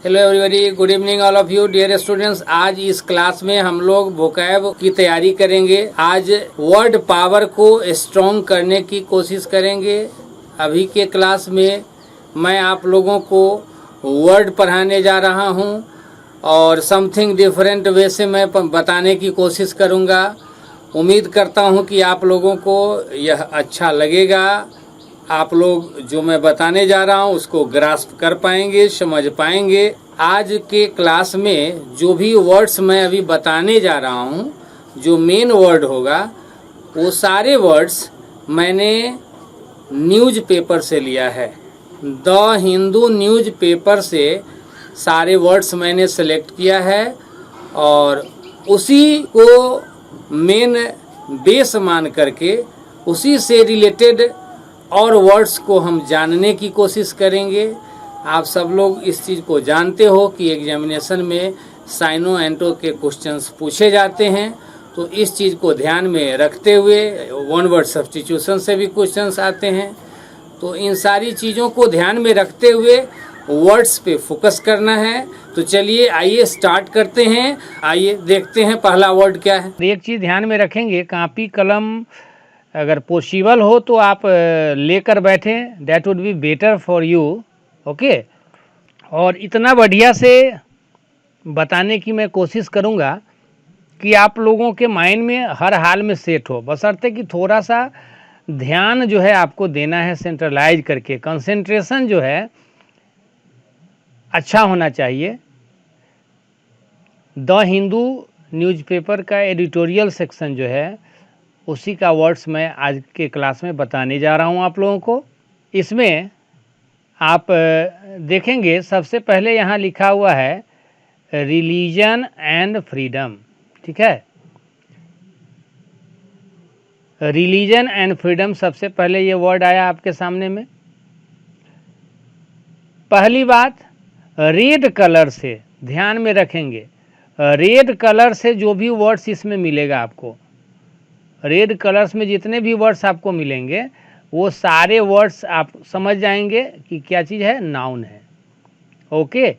Hello everybody, good evening all of you dear students. आज इस class में हम लोग वोकैब की तैयारी करेंगे। आज वर्ड पावर को स्ट्रॉन्ग करने की कोशिश करेंगे। अभी के क्लास में मैं आप लोगों को वर्ड पढ़ाने जा रहा हूं और समथिंग डिफरेंट वे से मैं बताने की कोशिश करूंगा। उम्मीद करता हूं कि आप लोगों को यह अच्छा लगेगा। आप लोग जो मैं बताने जा रहा हूं उसको ग्रास्प कर पाएंगे, समझ पाएंगे। आज के क्लास में जो भी वर्ड्स मैं अभी बताने जा रहा हूं, जो मेन वर्ड होगा, वो सारे वर्ड्स मैंने न्यूज़पेपर से लिया है। द हिंदू न्यूज़पेपर से सारे वर्ड्स मैंने सेलेक्ट किया है और उसी को मेन बेस मान करके उसी से रिलेटेड और वर्ड्स को हम जानने की कोशिश करेंगे। आप सब लोग इस चीज़ को जानते हो कि एग्जामिनेशन में साइनो एंटो के क्वेश्चंस पूछे जाते हैं, तो इस चीज़ को ध्यान में रखते हुए वन वर्ड सब्स्टिट्यूशन से भी क्वेश्चंस आते हैं। तो इन सारी चीज़ों को ध्यान में रखते हुए वर्ड्स पे फोकस करना है। तो चलिए आइए स्टार्ट करते हैं। आइए देखते हैं पहला वर्ड क्या है। एक चीज़ ध्यान में रखेंगे, कापी कलम अगर पॉसिबल हो तो आप लेकर बैठें, that would be better for you. Okay, और इतना बढ़िया से बताने की मैं कोशिश करूँगा कि आप लोगों के माइंड में हर हाल में सेट हो, बशर्ते कि थोड़ा सा ध्यान जो है आपको देना है, सेंट्रलाइज करके। कंसंट्रेशन जो है अच्छा होना चाहिए। द हिंदू न्यूज़पेपर का एडिटोरियल सेक्शन जो है उसी का वर्ड्स मैं आज के क्लास में बताने जा रहा हूं आप लोगों को। इसमें आप देखेंगे सबसे पहले यहाँ लिखा हुआ है रिलीजन एंड फ्रीडम। ठीक है, रिलीजन एंड फ्रीडम सबसे पहले ये वर्ड आया आपके सामने में। पहली बात, रेड कलर से ध्यान में रखेंगे, रेड कलर से जो भी वर्ड्स इसमें मिलेगा आपको, रेड कलर्स में जितने भी वर्ड्स आपको मिलेंगे वो सारे वर्ड्स आप समझ जाएंगे कि क्या चीज़ है, नाउन है। ओके,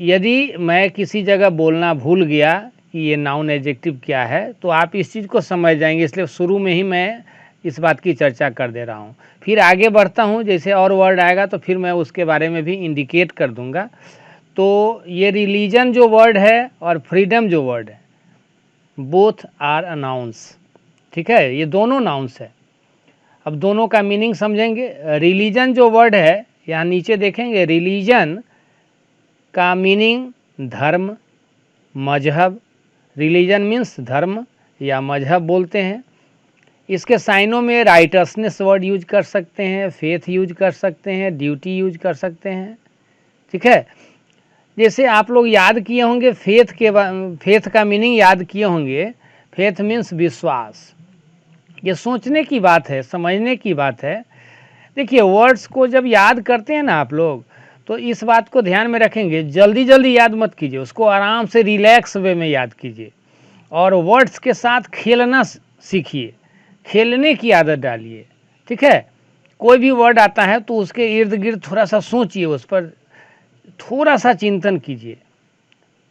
यदि मैं किसी जगह बोलना भूल गया कि ये नाउन एडजेक्टिव क्या है तो आप इस चीज़ को समझ जाएंगे, इसलिए शुरू में ही मैं इस बात की चर्चा कर दे रहा हूँ। फिर आगे बढ़ता हूँ, जैसे और वर्ड आएगा तो फिर मैं उसके बारे में भी इंडिकेट कर दूँगा। तो ये रिलीजन जो वर्ड है और फ्रीडम जो वर्ड है, बोथ आर अ नाउन्स। ठीक है, ये दोनों नाउन्स है। अब दोनों का मीनिंग समझेंगे। रिलीजन जो वर्ड है, यहाँ नीचे देखेंगे, रिलीजन का मीनिंग धर्म, मजहब। रिलीजन मीन्स धर्म या मजहब बोलते हैं। इसके साइनों में राइटसनेस वर्ड यूज कर सकते हैं, फेथ यूज कर सकते हैं, ड्यूटी यूज कर सकते हैं। ठीक है, जैसे आप लोग याद किए होंगे फेथ का मीनिंग याद किए होंगे। फेथ मीन्स विश्वास। ये सोचने की बात है, समझने की बात है। देखिए, वर्ड्स को जब याद करते हैं ना आप लोग, तो इस बात को ध्यान में रखेंगे, जल्दी जल्दी याद मत कीजिए, उसको आराम से रिलैक्स वे में याद कीजिए और वर्ड्स के साथ खेलना सीखिए, खेलने की आदत डालिए। ठीक है, कोई भी वर्ड आता है तो उसके इर्द गिर्द थोड़ा सा सोचिए, उस पर थोड़ा सा चिंतन कीजिए,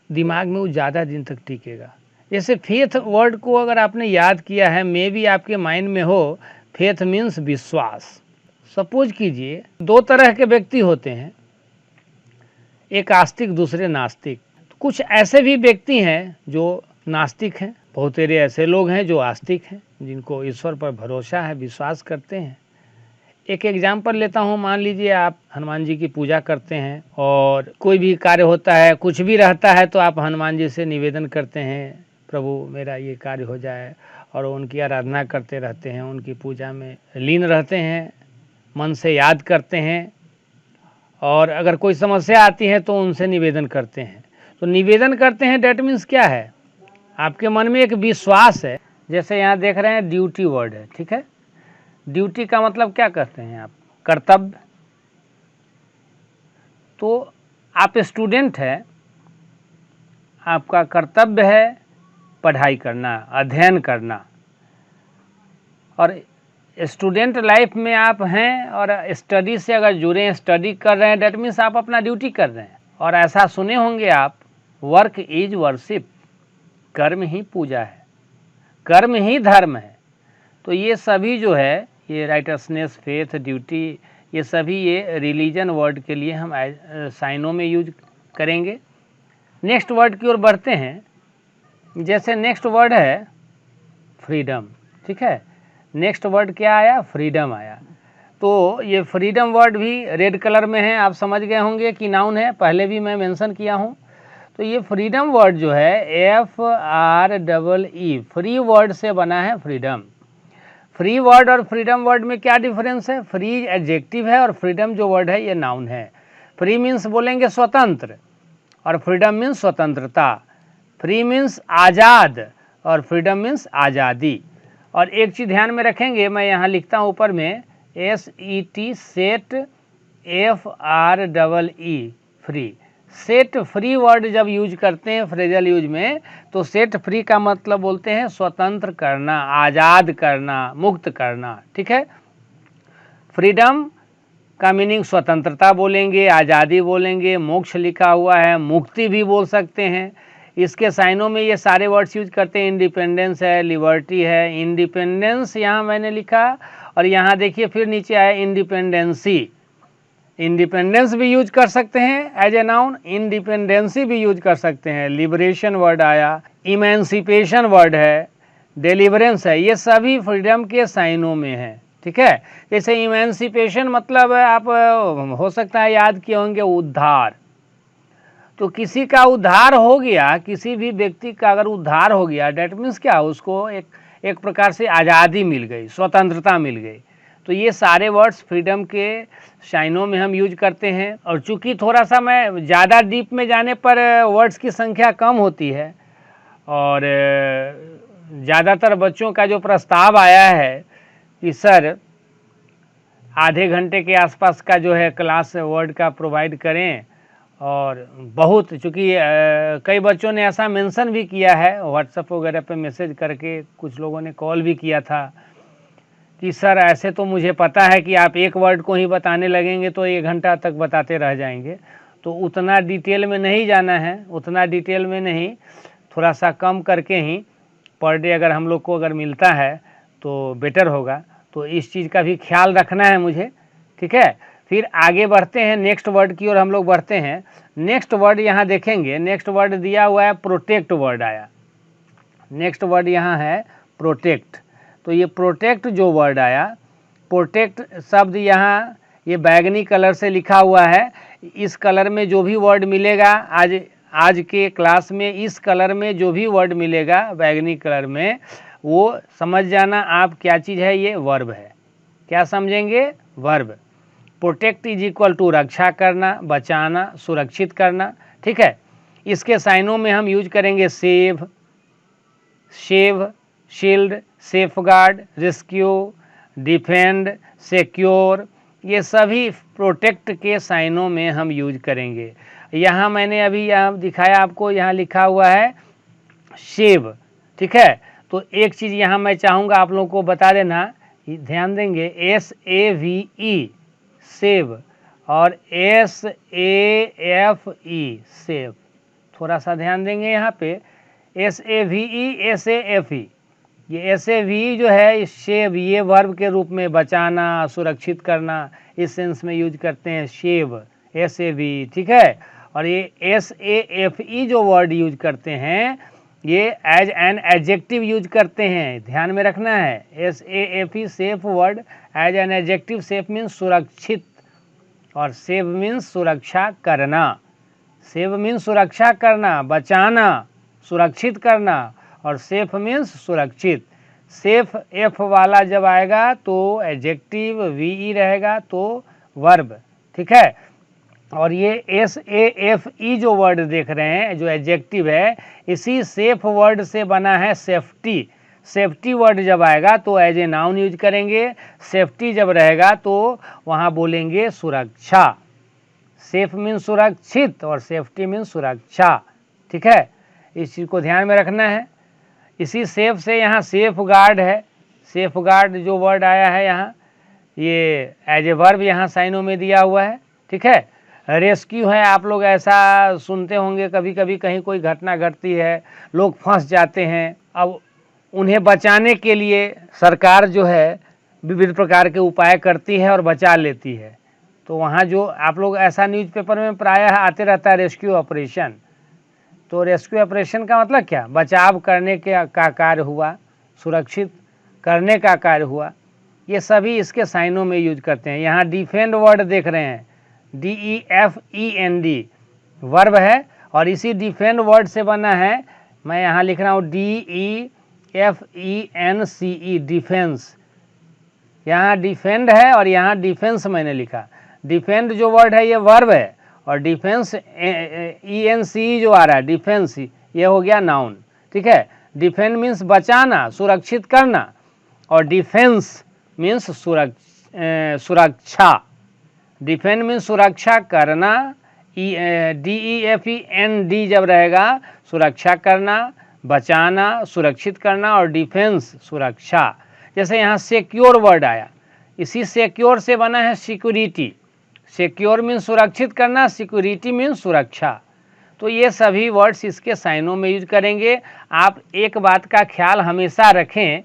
दिमाग में वो ज़्यादा दिन तक टिकेगा। जैसे फेथ वर्ड को अगर आपने याद किया है, मे भी आपके माइंड में हो, फेथ मीन्स विश्वास। सपोज कीजिए दो तरह के व्यक्ति होते हैं, एक आस्तिक दूसरे नास्तिक। कुछ ऐसे भी व्यक्ति हैं जो नास्तिक हैं, बहुत सारे ऐसे लोग हैं जो आस्तिक हैं, जिनको ईश्वर पर भरोसा है, विश्वास करते हैं। एक एग्जाम्पल लेता हूँ, मान लीजिए आप हनुमान जी की पूजा करते हैं और कोई भी कार्य होता है, कुछ भी रहता है तो आप हनुमान जी से निवेदन करते हैं, प्रभु मेरा ये कार्य हो जाए, और उनकी आराधना करते रहते हैं, उनकी पूजा में लीन रहते हैं, मन से याद करते हैं, और अगर कोई समस्या आती है तो उनसे निवेदन करते हैं। तो निवेदन करते हैं डैट मीन्स क्या है, आपके मन में एक विश्वास है। जैसे यहाँ देख रहे हैं ड्यूटी वर्ड है। ठीक है, ड्यूटी का मतलब क्या कहते हैं आप, कर्तव्य। तो आप स्टूडेंट है, आपका कर्तव्य है पढ़ाई करना, अध्ययन करना, और स्टूडेंट लाइफ में आप हैं और स्टडी से अगर जुड़े हैं, स्टडी कर रहे हैं, डेट मीन्स आप अपना ड्यूटी कर रहे हैं। और ऐसा सुने होंगे आप, वर्क इज वर्शिप, कर्म ही पूजा है, कर्म ही धर्म है। तो ये सभी जो है, ये राइटसनेस, फेथ, ड्यूटी, ये सभी ये रिलीजन वर्ड के लिए हम साइनों में यूज करेंगे। नेक्स्ट वर्ड की ओर बढ़ते हैं। जैसे नेक्स्ट वर्ड है फ्रीडम, ठीक है। नेक्स्ट वर्ड क्या आया? फ्रीडम आया। तो ये फ्रीडम वर्ड भी रेड कलर में है, आप समझ गए होंगे कि नाउन है, पहले भी मैं मेंशन किया हूँ। तो ये फ्रीडम वर्ड जो है FREE, फ्री वर्ड से बना है फ्रीडम। फ्री वर्ड और फ्रीडम वर्ड में क्या डिफरेंस है? फ्री एडजेक्टिव है और फ्रीडम जो वर्ड है ये नाउन है। फ्री मीन्स बोलेंगे स्वतंत्र और फ्रीडम मीन्स स्वतंत्रता। फ्री मीन्स आज़ाद और फ्रीडम मीन्स आज़ादी। और एक चीज़ ध्यान में रखेंगे, मैं यहाँ लिखता हूँ ऊपर में SET, set, FREE, free. Set free word जब यूज करते हैं फ्रेजल यूज में, तो सेट फ्री का मतलब बोलते हैं स्वतंत्र करना, आज़ाद करना, मुक्त करना, ठीक है। फ्रीडम का मीनिंग स्वतंत्रता बोलेंगे, आज़ादी बोलेंगे, मोक्ष लिखा हुआ है, मुक्ति भी बोल सकते हैं। इसके साइनों में ये सारे वर्ड्स यूज करते हैं। इंडिपेंडेंस है, लिबर्टी है, इंडिपेंडेंस यहाँ मैंने लिखा, और यहाँ देखिए फिर नीचे आया इंडिपेंडेंसी। इंडिपेंडेंस भी यूज कर सकते हैं एज ए नाउन, इंडिपेंडेंसी भी यूज कर सकते हैं। लिबरेशन वर्ड आया, इमेंसिपेशन वर्ड है, डिलीवरेंस है, ये सभी फ्रीडम के साइनों में है, ठीक है। जैसे इमेंसिपेशन मतलब आप हो सकता है याद किए होंगे, उद्धार। तो किसी का उद्धार हो गया, किसी भी व्यक्ति का अगर उद्धार हो गया, डेट मीन्स क्या, उसको एक प्रकार से आज़ादी मिल गई, स्वतंत्रता मिल गई। तो ये सारे वर्ड्स फ्रीडम के साइनों में हम यूज करते हैं। और चूंकि थोड़ा सा मैं ज़्यादा डीप में जाने पर वर्ड्स की संख्या कम होती है, और ज़्यादातर बच्चों का जो प्रस्ताव आया है कि सर आधे घंटे के आसपास का जो है क्लास वर्ड का प्रोवाइड करें, और बहुत चूँकि कई बच्चों ने ऐसा मेंशन भी किया है व्हाट्सएप वगैरह पे मैसेज करके, कुछ लोगों ने कॉल भी किया था कि सर ऐसे तो मुझे पता है कि आप एक वर्ड को ही बताने लगेंगे तो 1 घंटा तक बताते रह जाएंगे, तो उतना डिटेल में नहीं जाना है, उतना डिटेल में नहीं, थोड़ा सा कम करके ही पर डे अगर हम लोग को अगर मिलता है तो बेटर होगा। तो इस चीज़ का भी ख्याल रखना है मुझे, ठीक है। फिर आगे बढ़ते हैं, नेक्स्ट वर्ड की ओर हम लोग बढ़ते हैं। नेक्स्ट वर्ड यहाँ देखेंगे, नेक्स्ट वर्ड दिया हुआ है प्रोटेक्ट वर्ड आया। नेक्स्ट वर्ड यहाँ है प्रोटेक्ट। तो ये प्रोटेक्ट जो वर्ड आया, प्रोटेक्ट शब्द यहाँ ये बैगनी कलर से लिखा हुआ है। इस कलर में जो भी वर्ड मिलेगा आज के क्लास में, इस कलर में जो भी वर्ड मिलेगा बैगनी कलर में, वो समझ जाना आप क्या चीज़ है, ये वर्ब है। क्या समझेंगे? Verb. Protect is equal to रक्षा करना, बचाना, सुरक्षित करना, ठीक है। इसके साइनों में हम यूज करेंगे save, shave, shield, safeguard, rescue, defend, secure, ये सभी प्रोटेक्ट के साइनों में हम यूज करेंगे। यहाँ मैंने अभी यहाँ दिखाया आपको, यहाँ लिखा हुआ है शेव, ठीक है। तो एक चीज़ यहाँ मैं चाहूँगा आप लोगों को बता देना, ध्यान देंगे, SAVE सेव और SAFE सेव, थोड़ा सा ध्यान देंगे यहाँ पे। SAVE, SAFE, ये SAVE जो है शेव, ये वर्ब के रूप में बचाना, सुरक्षित करना, इस सेंस में यूज करते हैं शेव, SAVE, ठीक है। और ये SAFE जो वर्ड यूज करते हैं, ये एज एन एडजेक्टिव यूज करते हैं, ध्यान में रखना है। SAFE safe word as an adjective, safe means सुरक्षित और सेव मीन्स सुरक्षा करना। सेव मीन्स सुरक्षा करना, बचाना, सुरक्षित करना, और सेफ मीन्स सुरक्षित। सेफ एफ वाला जब आएगा तो एडजेक्टिव, VE रहेगा तो वर्ब, ठीक है। और ये SAFE जो वर्ड देख रहे हैं, जो एडजेक्टिव है, इसी सेफ वर्ड से बना है सेफ्टी। सेफ्टी वर्ड जब आएगा तो एज ए नाउन यूज करेंगे, सेफ्टी जब रहेगा तो वहाँ बोलेंगे सुरक्षा। सेफ मीन्स सुरक्षित और सेफ्टी मीन्स सुरक्षा, ठीक है। इस चीज़ को ध्यान में रखना है। इसी सेफ से यहाँ सेफ गार्ड है, सेफ गार्ड जो वर्ड आया है यहाँ, ये एज ए वर्ब यहाँ साइनों में दिया हुआ है, ठीक है। रेस्क्यू है, आप लोग ऐसा सुनते होंगे कभी कभी कहीं कोई घटना घटती है, लोग फंस जाते हैं। अब उन्हें बचाने के लिए सरकार जो है विविध प्रकार के उपाय करती है और बचा लेती है। तो वहाँ जो आप लोग ऐसा न्यूज़पेपर में प्रायः आते रहता है रेस्क्यू ऑपरेशन। तो रेस्क्यू ऑपरेशन का मतलब क्या? बचाव करने का कार्य हुआ, सुरक्षित करने का कार्य हुआ। ये सभी इसके साइनों में यूज करते हैं। यहाँ डिफेंड वर्ड देख रहे हैं, DEFEND वर्ब है और इसी डिफेंड वर्ड से बना है, मैं यहाँ लिख रहा हूँ DEFENCE डिफेंस। यहाँ डिफेंड है और यहाँ डिफेंस मैंने लिखा। डिफेंड जो वर्ड है ये वर्ब है और डिफेंस ENCE जो आ रहा है डिफेंस, ये हो गया नाउन। ठीक है, डिफेंड मीन्स बचाना, सुरक्षित करना, और डिफेंस मीन्स सुरक्षा। डिफेंड मीन्स सुरक्षा करना, DEFEND जब रहेगा सुरक्षा करना, बचाना, सुरक्षित करना, और डिफेंस सुरक्षा। जैसे यहाँ सिक्योर वर्ड आया, इसी सिक्योर से बना है सिक्योरिटी। सिक्योर मीन्स सुरक्षित करना, सिक्योरिटी मीन्स सुरक्षा। तो ये सभी वर्ड्स इसके साइनों में यूज करेंगे। आप एक बात का ख्याल हमेशा रखें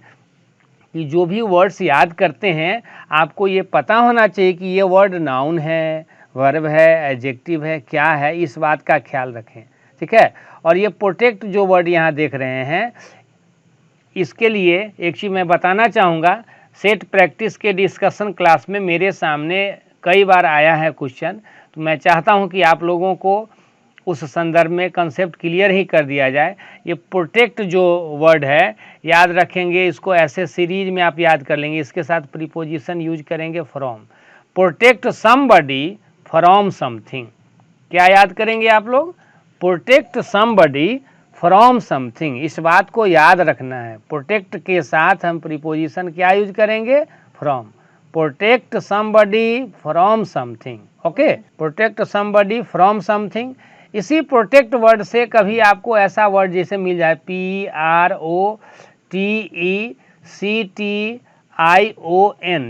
कि जो भी वर्ड्स याद करते हैं आपको ये पता होना चाहिए कि ये वर्ड नाउन है, वर्ब है, एडजेक्टिव है, क्या है, इस बात का ख्याल रखें। ठीक है, और ये प्रोटेक्ट जो वर्ड यहाँ देख रहे हैं, इसके लिए एक चीज़ मैं बताना चाहूँगा। सेट प्रैक्टिस के डिस्कशन क्लास में मेरे सामने कई बार आया है क्वेश्चन, तो मैं चाहता हूँ कि आप लोगों को उस संदर्भ में कंसेप्ट क्लियर ही कर दिया जाए। ये प्रोटेक्ट जो वर्ड है याद रखेंगे, इसको ऐसे सीरीज में आप याद कर लेंगे। इसके साथ प्रीपोजिशन यूज करेंगे from. Protect somebody from something, क्या याद करेंगे आप लोग? Protect somebody from something. इस बात को याद रखना है, प्रोटेक्ट के साथ हम प्रीपोजिशन क्या यूज करेंगे? From. Protect somebody from something. Okay, protect somebody from something. इसी प्रोटेक्ट वर्ड से कभी आपको ऐसा वर्ड जैसे मिल जाए PROTECTION,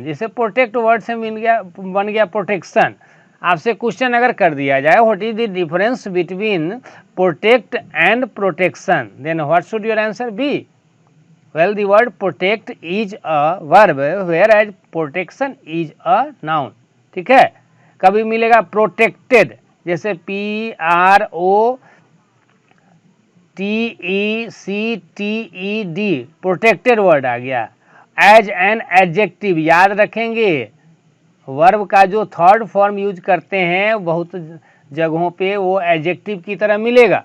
जैसे प्रोटेक्ट वर्ड से बन गया प्रोटेक्शन। आपसे क्वेश्चन अगर कर दिया जाए what is the difference between protect and protection, then what should your answer be? Well, the word protect is a verb whereas protection is a noun. ठीक है, कभी मिलेगा प्रोटेक्टेड, जैसे PROTECTED, प्रोटेक्टेड वर्ड आ गया। एज एन एडजेक्टिव, याद रखेंगे verb का जो थर्ड फॉर्म यूज करते हैं बहुत जगहों पे वो एडजेक्टिव की तरह मिलेगा,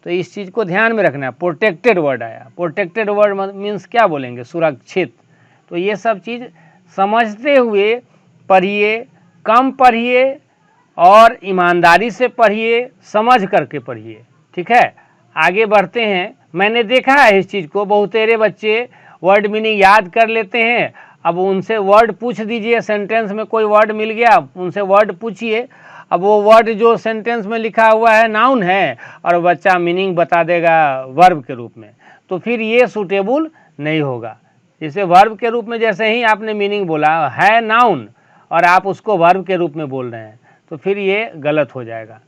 तो इस चीज़ को ध्यान में रखना है। प्रोटेक्टेड वर्ड आया, प्रोटेक्टेड वर्ड मीन्स क्या बोलेंगे? सुरक्षित। तो ये सब चीज़ समझते हुए पढ़िए, कम पढ़िए और ईमानदारी से पढ़िए, समझ करके पढ़िए। ठीक है, आगे बढ़ते हैं। मैंने देखा है इस चीज़ को, बहुतेरे बच्चे वर्ड मीनिंग याद कर लेते हैं। अब उनसे वर्ड पूछ दीजिए, सेंटेंस में कोई वर्ड मिल गया, उनसे वर्ड पूछिए। अब वो वर्ड जो सेंटेंस में लिखा हुआ है नाउन है और बच्चा मीनिंग बता देगा वर्ब के रूप में, तो फिर ये सूटेबल नहीं होगा। जैसे वर्ब के रूप में जैसे ही आपने मीनिंग बोला है नाउन और आप उसको वर्ब के रूप में बोल रहे हैं, तो फिर ये गलत हो जाएगा।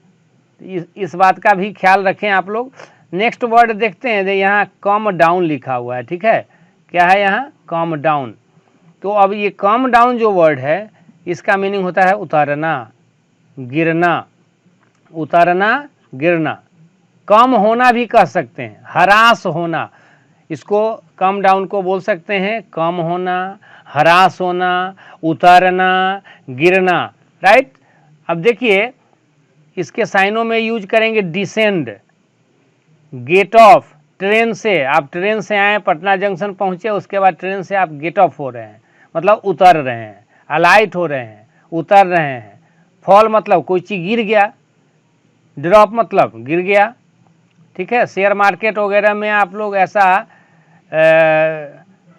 इस बात का भी ख्याल रखें आप लोग। नेक्स्ट वर्ड देखते हैं, यहाँ कम डाउन लिखा हुआ है। ठीक है, क्या है यहाँ? Come down. तो अब ये कम डाउन जो वर्ड है इसका मीनिंग होता है उतारना, गिरना। उतारना, गिरना। कम होना भी कह सकते हैं, हरास होना, इसको कम डाउन को बोल सकते हैं कम होना, हरास होना, उतारना, गिरना। राइट। अब देखिए इसके साइनों में यूज करेंगे डिसेंड, गेट ऑफ। ट्रेन से, आप ट्रेन से आए, पटना जंक्शन पहुँचे, उसके बाद ट्रेन से आप गेट ऑफ हो रहे हैं, मतलब उतर रहे हैं, अलाइट हो रहे हैं, उतर रहे हैं। फॉल मतलब कोई चीज़ गिर गया, ड्रॉप मतलब गिर गया। ठीक है, शेयर मार्केट वगैरह में आप लोग ऐसा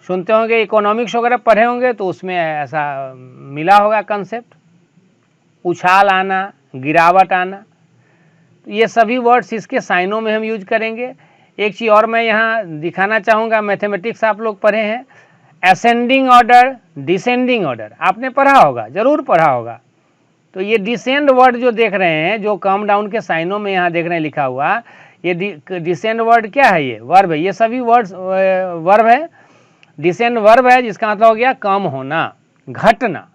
सुनते होंगे, इकोनॉमिक्स वगैरह पढ़े होंगे, तो उसमें ऐसा मिला होगा कंसेप्ट, उछाल आना, गिरावट आना। ये सभी वर्ड्स इसके साइनों में हम यूज करेंगे। एक चीज़ और मैं यहाँ दिखाना चाहूँगा, मैथमेटिक्स आप लोग पढ़े हैं, असेंडिंग ऑर्डर, डिसेंडिंग ऑर्डर आपने पढ़ा होगा, ज़रूर पढ़ा होगा। तो ये डिसेंड वर्ड जो देख रहे हैं, जो कम डाउन के साइनों में यहाँ देख रहे हैं लिखा हुआ, ये डिसेंड वर्ड क्या है? ये वर्ब है। ये सभी वर्ड्स वर्ब है। डिसेंड वर्ब है जिसका मतलब हो गया कम होना, घटना।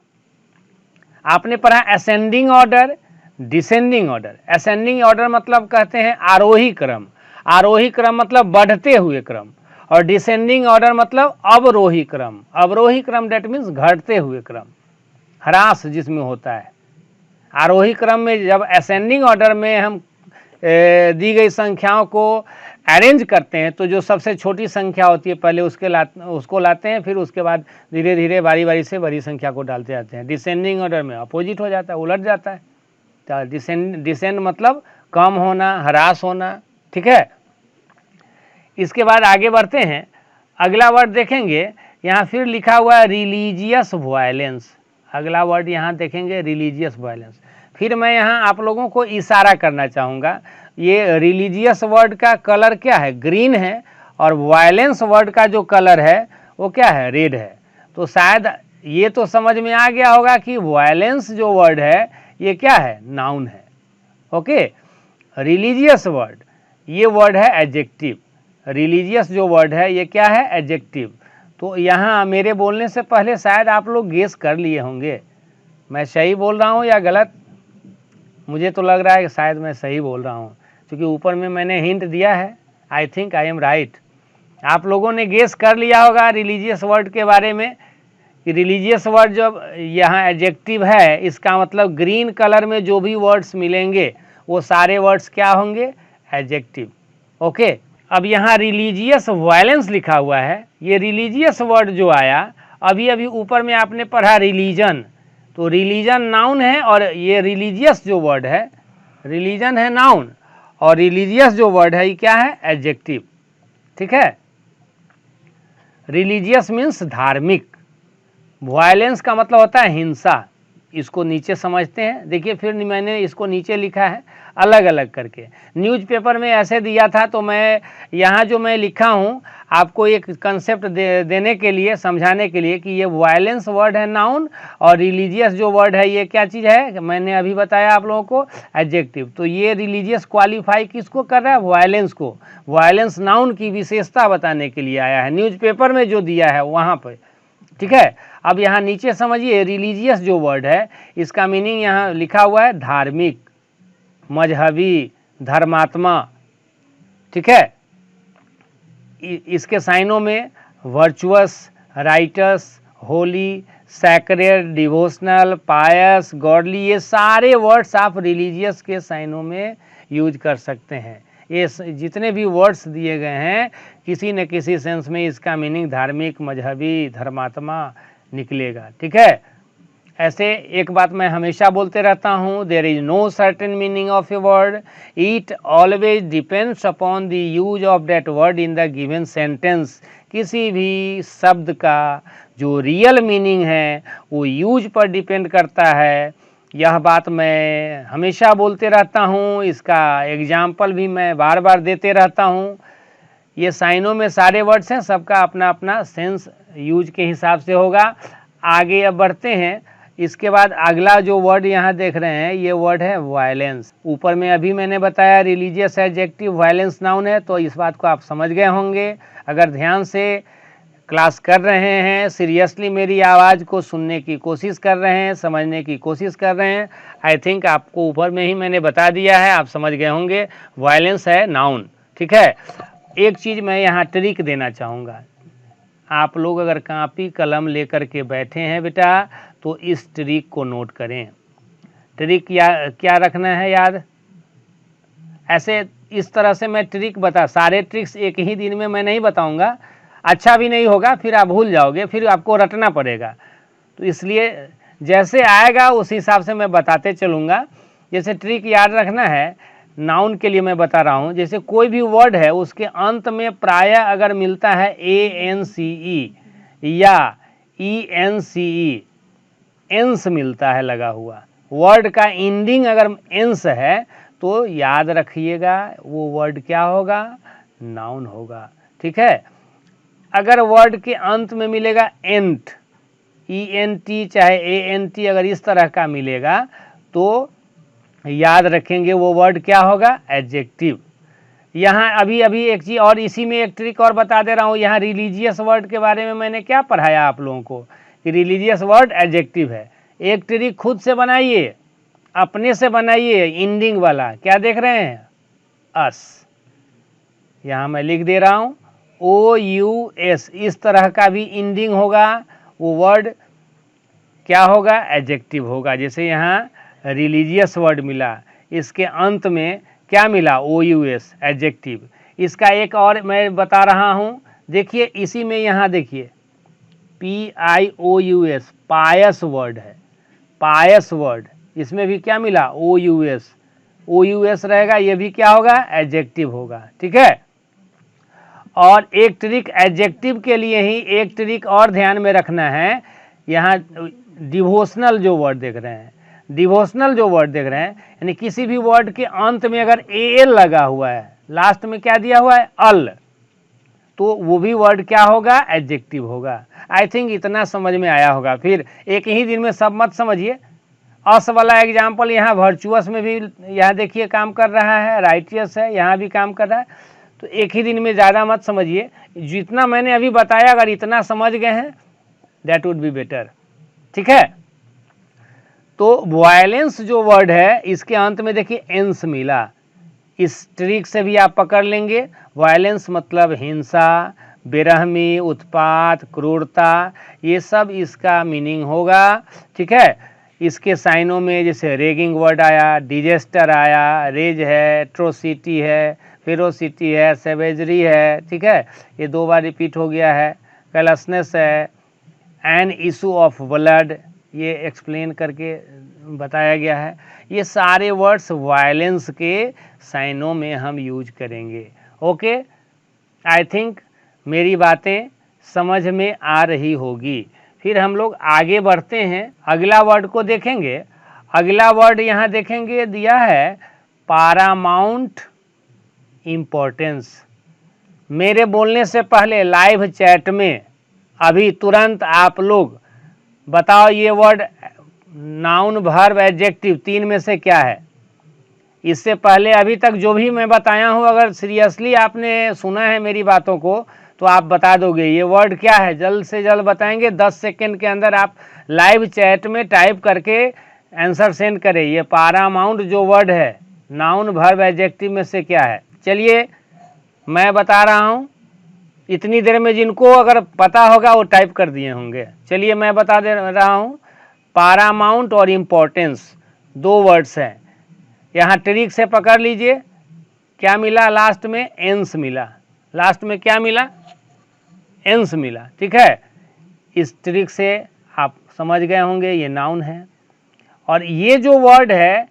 आपने पढ़ा ascending order, descending order. Ascending order मतलब कहते हैं आरोही क्रम, आरोही क्रम मतलब बढ़ते हुए क्रम, और डिसेंडिंग ऑर्डर मतलब अवरोही क्रम। अवरोही क्रम डेट मीन्स घटते हुए क्रम, ह्रास जिसमें होता है। आरोही क्रम में जब असेंडिंग ऑर्डर में हम दी गई संख्याओं को अरेंज करते हैं तो जो सबसे छोटी संख्या होती है पहले उसको लाते हैं, फिर उसके बाद धीरे धीरे बारी बारी से बड़ी संख्या को डालते जाते हैं। डिसेंडिंग ऑर्डर में अपोजिट हो जाता है, उलट जाता है। तो डिसेंड मतलब कम होना, ह्रास होना, ठीक है। इसके बाद आगे बढ़ते हैं, अगला वर्ड देखेंगे। यहाँ फिर लिखा हुआ है रिलीजियस वायलेंस। अगला वर्ड यहाँ देखेंगे रिलीजियस वायलेंस। फिर मैं यहाँ आप लोगों को इशारा करना चाहूँगा, ये रिलीजियस वर्ड का कलर क्या है? ग्रीन है, और वायलेंस वर्ड का जो कलर है वो क्या है? रेड है। तो शायद ये तो समझ में आ गया होगा कि वायलेंस जो वर्ड है ये क्या है? नाउन है। ओके। रिलीजियस वर्ड, ये वर्ड है एडजेक्टिव। रिलीजियस जो वर्ड है ये क्या है? एडजेक्टिव। तो यहाँ मेरे बोलने से पहले शायद आप लोग गेस कर लिए होंगे मैं सही बोल रहा हूँ या गलत। मुझे तो लग रहा है कि शायद मैं सही बोल रहा हूँ, क्योंकि ऊपर में मैंने हिंट दिया है। I think I am right. आप लोगों ने गेस कर लिया होगा रिलीजियस वर्ड के बारे में कि रिलीजियस वर्ड जब यहाँ एडजेक्टिव है, इसका मतलब ग्रीन कलर में जो भी वर्ड्स मिलेंगे वो सारे वर्ड्स क्या होंगे? एडजेक्टिव। ओके। अब यहाँ रिलीजियस वायलेंस लिखा हुआ है। ये रिलीजियस वर्ड जो आया, अभी अभी ऊपर में आपने पढ़ा रिलीजन, तो रिलीजन नाउन है, और ये रिलीजियस जो वर्ड है, रिलीजन है नाउन, और रिलीजियस जो वर्ड है ये क्या है? एडजेक्टिव। ठीक है। रिलीजियस मीन्स धार्मिक, वायलेंस का मतलब होता है हिंसा। इसको नीचे समझते हैं। देखिए फिर मैंने इसको नीचे लिखा है अलग अलग करके। न्यूज़पेपर में ऐसे दिया था, तो मैं यहाँ जो मैं लिखा हूँ आपको एक कंसेप्ट देने के लिए, समझाने के लिए कि ये वायलेंस वर्ड है नाउन, और रिलीजियस जो वर्ड है ये क्या चीज़ है? मैंने अभी बताया आप लोगों को, एडजेक्टिव। तो ये रिलीजियस क्वालिफाई किसको कर रहा है? वायलेंस को। वायलेंस नाउन की विशेषता बताने के लिए आया है, न्यूज़पेपर में जो दिया है वहाँ पर। ठीक है। अब यहाँ नीचे समझिए, रिलीजियस जो वर्ड है इसका मीनिंग यहाँ लिखा हुआ है धार्मिक, मजहबी, धर्मात्मा। ठीक है। इसके साइनों में virtuous, righteous, holy, sacred, devotional, pious, godly, ये सारे वर्ड्स आप रिलीजियस के साइनों में यूज कर सकते हैं। ये जितने भी वर्ड्स दिए गए हैं किसी न किसी सेंस में इसका मीनिंग धार्मिक, मजहबी, धर्मात्मा निकलेगा। ठीक है। ऐसे एक बात मैं हमेशा बोलते रहता हूँ, there is no certain meaning of a word, it always depends upon the use of that word in the given sentence. किसी भी शब्द का जो रियल मीनिंग है वो यूज पर डिपेंड करता है। यह बात मैं हमेशा बोलते रहता हूँ, इसका एग्जाम्पल भी मैं बार बार देते रहता हूँ। ये साइनों में सारे वर्ड्स हैं, सबका अपना अपना सेंस यूज के हिसाब से होगा। आगे अब बढ़ते हैं। इसके बाद अगला जो वर्ड यहाँ देख रहे हैं ये वर्ड है वायलेंस। ऊपर में अभी मैंने बताया रिलीजियस एडजेक्टिव, वायलेंस नाउन है, तो इस बात को आप समझ गए होंगे। अगर ध्यान से क्लास कर रहे हैं, सीरियसली मेरी आवाज़ को सुनने की कोशिश कर रहे हैं, समझने की कोशिश कर रहे हैं, आई थिंक आपको ऊपर में ही मैंने बता दिया है, आप समझ गए होंगे। वायलेंस है नाउन। ठीक है। एक चीज़ मैं यहाँ ट्रिक देना चाहूँगा। आप लोग अगर कापी कलम लेकर के बैठे हैं बेटा, तो इस ट्रिक को नोट करें। ट्रिक क्या रखना है याद? ऐसे इस तरह से मैं ट्रिक सारे ट्रिक्स एक ही दिन में मैं नहीं बताऊंगा, अच्छा भी नहीं होगा, फिर आप भूल जाओगे, फिर आपको रटना पड़ेगा। तो इसलिए जैसे आएगा उस हिसाब से मैं बताते चलूँगा। जैसे ट्रिक याद रखना है, नाउन के लिए मैं बता रहा हूँ। जैसे कोई भी वर्ड है उसके अंत में प्रायः अगर मिलता है ANCE या ENCE, एंस मिलता है लगा हुआ, वर्ड का एंडिंग अगर एंस है तो याद रखिएगा वो वर्ड क्या होगा? नाउन होगा। ठीक है। अगर वर्ड के अंत में मिलेगा एंट, ENT चाहे ANT, अगर इस तरह का मिलेगा तो याद रखेंगे वो वर्ड क्या होगा, एडजेक्टिव। यहाँ अभी एक चीज़ और, इसी में एक ट्रिक और बता दे रहा हूँ। यहाँ रिलीजियस वर्ड के बारे में मैंने क्या पढ़ाया आप लोगों को कि रिलीजियस वर्ड एडजेक्टिव है। एक ट्रिक खुद से बनाइए, अपने से बनाइए, इंडिंग वाला। क्या देख रहे हैं, अस। यहाँ मैं लिख दे रहा हूँ OUS, इस तरह का भी इंडिंग होगा, वो वर्ड क्या होगा, एडजेक्टिव होगा। जैसे यहाँ रिलीजियस वर्ड मिला, इसके अंत में क्या मिला, OUS, एडजेक्टिव। इसका एक और मैं बता रहा हूँ, देखिए इसी में यहाँ देखिए PIOUS, पायस वर्ड है, पायस वर्ड, इसमें भी क्या मिला, OUS रहेगा, ये भी क्या होगा, एडजेक्टिव होगा। ठीक है। और एक ट्रिक एडजेक्टिव के लिए ही, एक ट्रिक और ध्यान में रखना है। यहाँ डिवोशनल जो वर्ड देख रहे हैं, डिवोशनल जो वर्ड देख रहे हैं, यानी किसी भी वर्ड के अंत में अगर AL लगा हुआ है, लास्ट में क्या दिया हुआ है, अल, तो वो भी वर्ड क्या होगा, एडजेक्टिव होगा। आई थिंक इतना समझ में आया होगा। फिर एक ही दिन में सब मत समझिए। अस वाला एग्जाम्पल यहाँ वर्चुअस में भी यहाँ देखिए काम कर रहा है, राइटियस है, यहाँ भी काम कर रहा है। तो एक ही दिन में ज़्यादा मत समझिए, जितना मैंने अभी बताया अगर इतना समझ गए हैं दैट वुड बी बेटर। ठीक है। तो वायलेंस जो वर्ड है, इसके अंत में देखिए एंस मिला, इस ट्रिक से भी आप पकड़ लेंगे। वायलेंस मतलब हिंसा, बेरहमी, उत्पात, क्रूरता, ये सब इसका मीनिंग होगा। ठीक है। इसके साइनों में जैसे रेगिंग वर्ड आया, डिजेस्टर आया, रेज है, एट्रोसिटी है, फेरोसिटी है, सेवेजरी है। ठीक है, ये 2 बार रिपीट हो गया है। कैलसनेस है, एन इशू ऑफ ब्लड, ये एक्सप्लेन करके बताया गया है। ये सारे वर्ड्स वायलेंस के साइनों में हम यूज करेंगे। ओके, आई थिंक मेरी बातें समझ में आ रही होगी। फिर हम लोग आगे बढ़ते हैं, अगला वर्ड को देखेंगे। अगला वर्ड यहाँ देखेंगे, दिया है पारामाउंट इम्पोर्टेंस। मेरे बोलने से पहले लाइव चैट में अभी तुरंत आप लोग बताओ, ये वर्ड नाउन, वर्ब, एडजेक्टिव 3 में से क्या है। इससे पहले अभी तक जो भी मैं बताया हूँ, अगर सीरियसली आपने सुना है मेरी बातों को, तो आप बता दोगे ये वर्ड क्या है। जल्द से जल्द बताएंगे, 10 सेकंड के अंदर आप लाइव चैट में टाइप करके आंसर सेंड करें। ये पारामाउंट जो वर्ड है, नाउन, वर्ब, एडजेक्टिव में से क्या है। चलिए मैं बता रहा हूँ, इतनी देर में जिनको अगर पता होगा वो टाइप कर दिए होंगे। चलिए मैं बता दे रहा हूँ, पारामाउंट और इम्पोर्टेंस 2 वर्ड्स हैं। यहाँ ट्रिक से पकड़ लीजिए, क्या मिला लास्ट में, एंस मिला। लास्ट में क्या मिला, एंस मिला। ठीक है, इस ट्रिक से आप समझ गए होंगे ये नाउन है। और ये जो वर्ड है,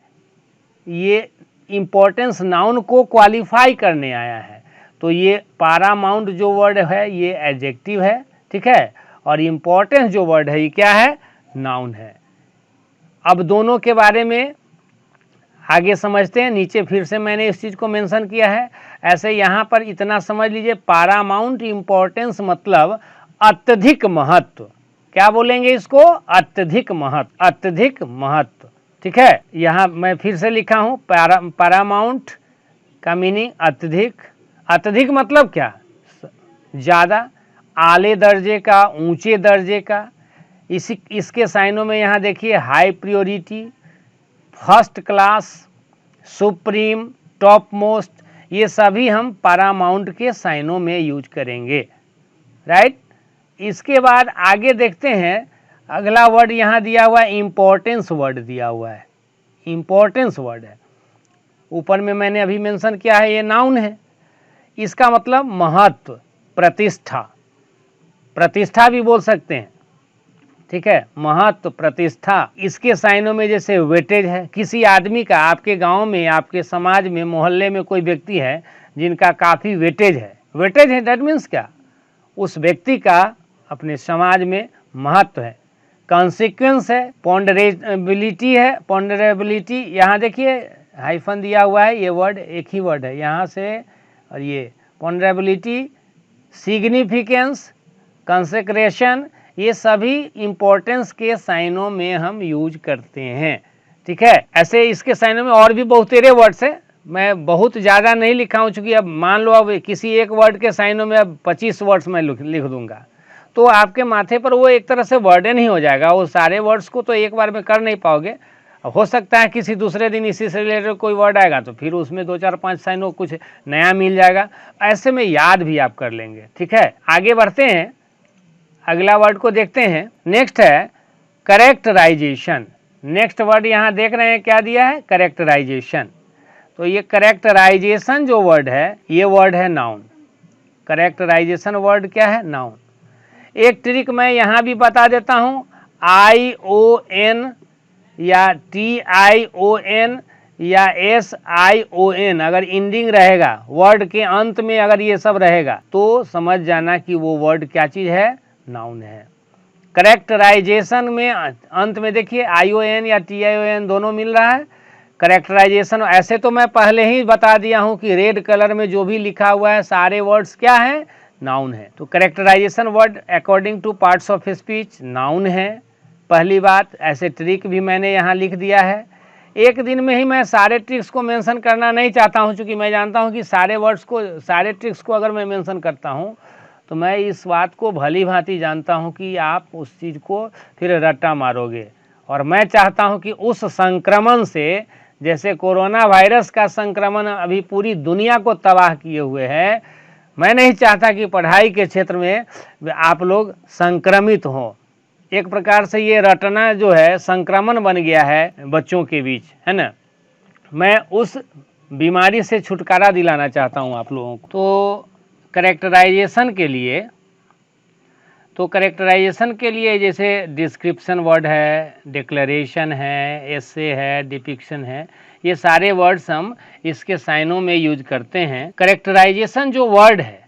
ये इम्पोर्टेंस नाउन को क्वालिफाई करने आया है। तो ये पारामाउंट जो वर्ड है ये एडजेक्टिव है। ठीक है, और इम्पोर्टेंस जो वर्ड है ये क्या है, नाउन है। अब दोनों के बारे में आगे समझते हैं। नीचे फिर से मैंने इस चीज़ को मेंशन किया है। ऐसे यहाँ पर इतना समझ लीजिए, पारामाउंट इम्पोर्टेंस मतलब अत्यधिक महत्व। क्या बोलेंगे इसको, अत्यधिक महत्व, अत्यधिक महत्व। ठीक है, यहाँ मैं फिर से लिखा हूँ, पारामाउंट का मीनिंग अत्यधिक। अत्यधिक मतलब क्या, ज़्यादा, आले दर्जे का, ऊंचे दर्जे का। इसके साइनों में यहाँ देखिए high priority, first class, supreme, top most, ये सभी हम पारामाउंट के साइनों में यूज करेंगे। राइट। इसके बाद आगे देखते हैं, अगला वर्ड यहाँ दिया हुआ है, इम्पोर्टेंस वर्ड दिया हुआ है। इम्पोर्टेंस वर्ड है, ऊपर में मैंने अभी मेंशन किया है, ये नाउन है। इसका मतलब महत्व, प्रतिष्ठा, प्रतिष्ठा भी बोल सकते हैं। ठीक है, महत्व, प्रतिष्ठा। इसके साइनों में जैसे वेटेज है, किसी आदमी का, आपके गांव में, आपके समाज में, मोहल्ले में कोई व्यक्ति है जिनका काफ़ी वेटेज है। वेटेज है दैट मीन्स क्या, उस व्यक्ति का अपने समाज में महत्व है। कॉन्सिक्वेंस है, पॉन्डरेबिलिटी है। पॉन्डरेबिलिटी यहाँ देखिए हाइफन दिया हुआ है, ये वर्ड एक ही वर्ड है यहाँ से, और ये पॉन्डरेबिलिटी, सिग्निफिकेंस, कंसेक्रेशन, ये सभी इम्पोर्टेंस के साइनों में हम यूज करते हैं। ठीक है। ऐसे इसके साइनों में और भी बहुत तेरे वर्ड्स है, मैं बहुत ज़्यादा नहीं लिखा हूँ, चूँकि अब मान लो अब किसी एक वर्ड के साइनों में अब 25 वर्ड्स मैं लिख दूंगा तो आपके माथे पर वो एक तरह से बर्डन ही हो जाएगा, वो सारे वर्ड्स को तो एक बार में कर नहीं पाओगे। हो सकता है किसी दूसरे दिन इसी से रिलेटेड कोई वर्ड आएगा तो फिर उसमें 2 4 5 साइनों कुछ नया मिल जाएगा, ऐसे में याद भी आप कर लेंगे। ठीक है, आगे बढ़ते हैं, अगला वर्ड को देखते हैं। नेक्स्ट है करेक्टराइजेशन। नेक्स्ट वर्ड यहाँ देख रहे हैं क्या दिया है, करेक्टराइजेशन। तो ये करेक्टराइजेशन जो वर्ड है ये वर्ड है नाउन। करेक्टराइजेशन वर्ड क्या है, नाउन। एक ट्रिक मैं यहाँ भी बता देता हूँ, ION या TION या SION अगर इंडिंग रहेगा वर्ड के अंत में, अगर ये सब रहेगा तो समझ जाना कि वो वर्ड क्या चीज़ है, नाउन है। करेक्टराइजेशन में अंत में देखिए ION या TION दोनों मिल रहा है। करेक्टराइजेशन ऐसे तो मैं पहले ही बता दिया हूँ कि रेड कलर में जो भी लिखा हुआ है सारे वर्ड्स क्या है, नाउन है। तो characterisation word according to parts of speech noun है, पहली बात। ऐसे ट्रिक भी मैंने यहाँ लिख दिया है। एक दिन में ही मैं सारे ट्रिक्स को मेंशन करना नहीं चाहता हूँ, क्योंकि मैं जानता हूँ कि सारे वर्ड्स को, सारे ट्रिक्स को अगर मैं मेंशन करता हूँ तो मैं इस बात को भली भांति जानता हूँ कि आप उस चीज़ को फिर रट्टा मारोगे। और मैं चाहता हूँ कि उस संक्रमण से, जैसे कोरोना वायरस का संक्रमण अभी पूरी दुनिया को तबाह किए हुए है, मैं नहीं चाहता कि पढ़ाई के क्षेत्र में आप लोग संक्रमित हों। एक प्रकार से ये रटना जो है संक्रमण बन गया है बच्चों के बीच, है ना। मैं उस बीमारी से छुटकारा दिलाना चाहता हूँ आप लोगों को। तो करेक्टराइजेशन के लिए जैसे डिस्क्रिप्शन वर्ड है, डिक्लेरेशन है, एसे है, डिपिक्शन है, ये सारे वर्ड्स हम इसके साइनों में यूज करते हैं। करेक्टराइजेशन जो वर्ड है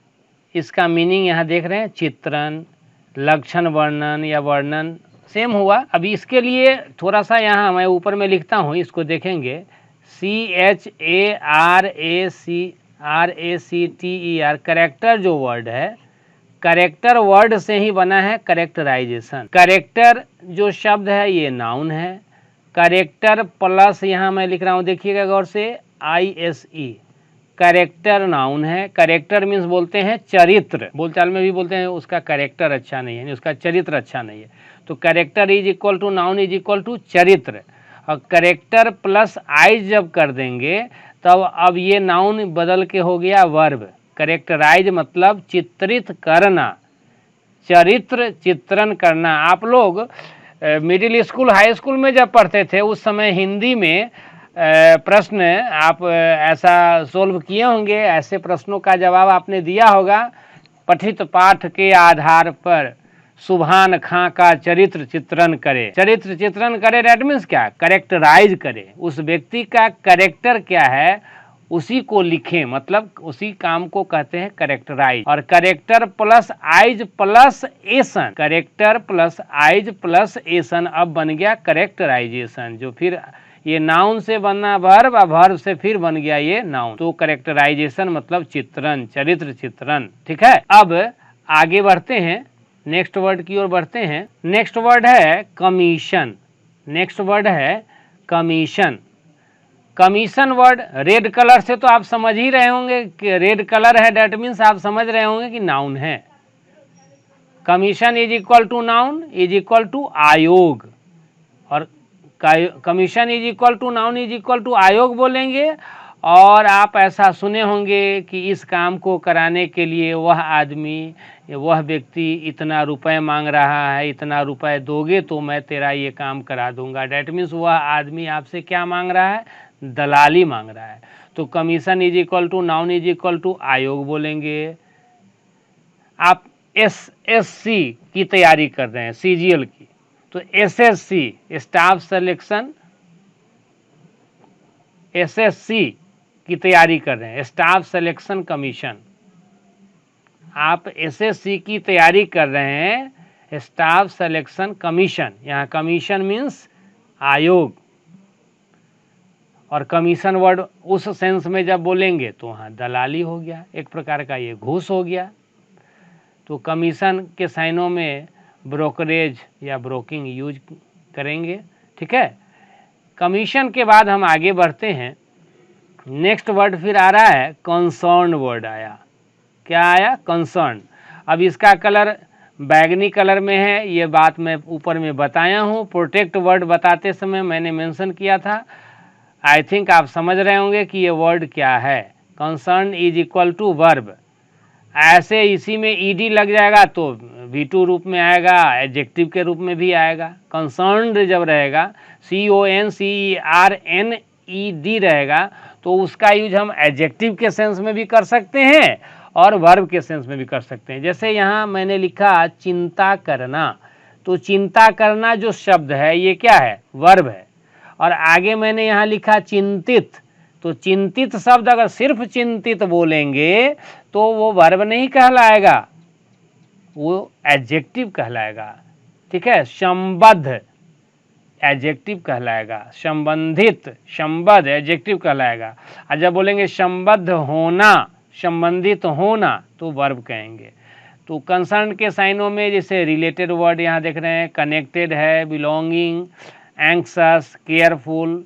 इसका मीनिंग यहाँ देख रहे हैं, चित्रण, लक्षण वर्णन या वर्णन सेम हुआ। अभी इसके लिए थोड़ा सा यहाँ मैं ऊपर में लिखता हूँ, इसको देखेंगे, CHARACTER करेक्टर जो वर्ड है, करेक्टर वर्ड से ही बना है करेक्टराइजेशन। करेक्टर जो शब्द है ये नाउन है। करेक्टर प्लस यहाँ मैं लिख रहा हूँ, देखिएगा गौर से, ISE, करेक्टर नाउन है। करेक्टर मीन्स बोलते हैं चरित्र, बोलचाल में भी बोलते हैं उसका करेक्टर अच्छा नहीं है, उसका चरित्र अच्छा नहीं है। तो character is equal to noun is equal to चरित्र। और करेक्टर प्लस आइज जब कर देंगे तब अब ये नाउन बदल के हो गया वर्ब। करेक्टराइज मतलब चित्रित करना, चरित्र चित्रण करना। आप लोग मिडिल स्कूल, हाई स्कूल में जब पढ़ते थे उस समय हिंदी में प्रश्न आप ऐसा सोल्व किए होंगे, ऐसे प्रश्नों का जवाब आपने दिया होगा। पठित पाठ के आधार पर सुभान खां का चरित्र चित्रण करे। चरित्र चित्रण करे दैट मीन्स क्या, करेक्टराइज करे, उस व्यक्ति का करेक्टर क्या है उसी को लिखें, मतलब उसी काम को कहते हैं करेक्टराइज। और करेक्टर प्लस आइज प्लस एसन, करेक्टर प्लस आइज प्लस एसन अब बन गया करेक्टराइजेशन, जो फिर ये नाउन से बनना वर्ब और वर्ब से फिर बन गया ये नाउन। तो करेक्टराइजेशन मतलब चित्रण, चरित्र चित्रण। ठीक है, अब आगे बढ़ते हैं, नेक्स्ट वर्ड की ओर बढ़ते हैं। नेक्स्ट वर्ड है कमीशन। नेक्स्ट वर्ड है commission. Commission word red colour से तो आप समझ ही रहे होंगे कि रेड कलर है, डेट मीन्स आप समझ रहे होंगे कि नाउन है। Commission is equal to noun is equal to आयोग, और commission is equal to noun is equal to आयोग बोलेंगे। और आप ऐसा सुने होंगे कि इस काम को कराने के लिए वह आदमी, वह व्यक्ति इतना रुपए मांग रहा है, इतना रुपए दोगे तो मैं तेरा ये काम करा दूंगा। डेट मीन्स वह आदमी आपसे क्या मांग रहा है, दलाली मांग रहा है। तो commission is equal to noun is equal to आयोग बोलेंगे। आप SSC की तैयारी कर रहे हैं, CGL की, तो SSC स्टाफ सिलेक्शन, SSC की तैयारी कर रहे हैं, स्टाफ सिलेक्शन कमीशन। आप SSC की तैयारी कर रहे हैं, स्टाफ सिलेक्शन कमीशन, यहाँ कमीशन मीन्स आयोग। और कमीशन वर्ड उस सेंस में जब बोलेंगे तो वहाँ दलाली हो गया, एक प्रकार का ये घूस हो गया। तो कमीशन के साइनों में ब्रोकरेज या ब्रोकिंग यूज करेंगे। ठीक है, कमीशन के बाद हम आगे बढ़ते हैं। नेक्स्ट वर्ड फिर आ रहा है कंसर्न वर्ड आया। क्या आया? कंसर्न। अब इसका कलर बैगनी कलर में है, ये बात मैं ऊपर में बताया हूँ। प्रोटेक्ट वर्ड बताते समय मैंने मेंशन किया था। आई थिंक आप समझ रहे होंगे कि ये वर्ड क्या है। Concern is equal to verb. ऐसे इसी में ईडी लग जाएगा तो V2 रूप में आएगा, एडजेक्टिव के रूप में भी आएगा। कंसर्न्ड जब रहेगा CONCERNED रहेगा तो उसका यूज हम एडजेक्टिव के सेंस में भी कर सकते हैं और वर्ब के सेंस में भी कर सकते हैं। जैसे यहाँ मैंने लिखा चिंता करना, तो चिंता करना जो शब्द है ये क्या है? वर्ब है। और आगे मैंने यहाँ लिखा चिंतित, तो चिंतित शब्द अगर सिर्फ चिंतित बोलेंगे तो वो वर्ब नहीं कहलाएगा, वो एडजेक्टिव कहलाएगा। ठीक है, संबद्ध एडजेक्टिव कहलाएगा, संबंधित संबद्ध एडजेक्टिव कहलाएगा। और जब बोलेंगे संबद्ध होना, संबंधित होना, तो वर्ब कहेंगे। तो कंसर्न के साइनों में जैसे रिलेटेड वर्ड यहाँ देख रहे हैं, कनेक्टेड है, बिलोंगिंग, एंक्सस, केयरफुल।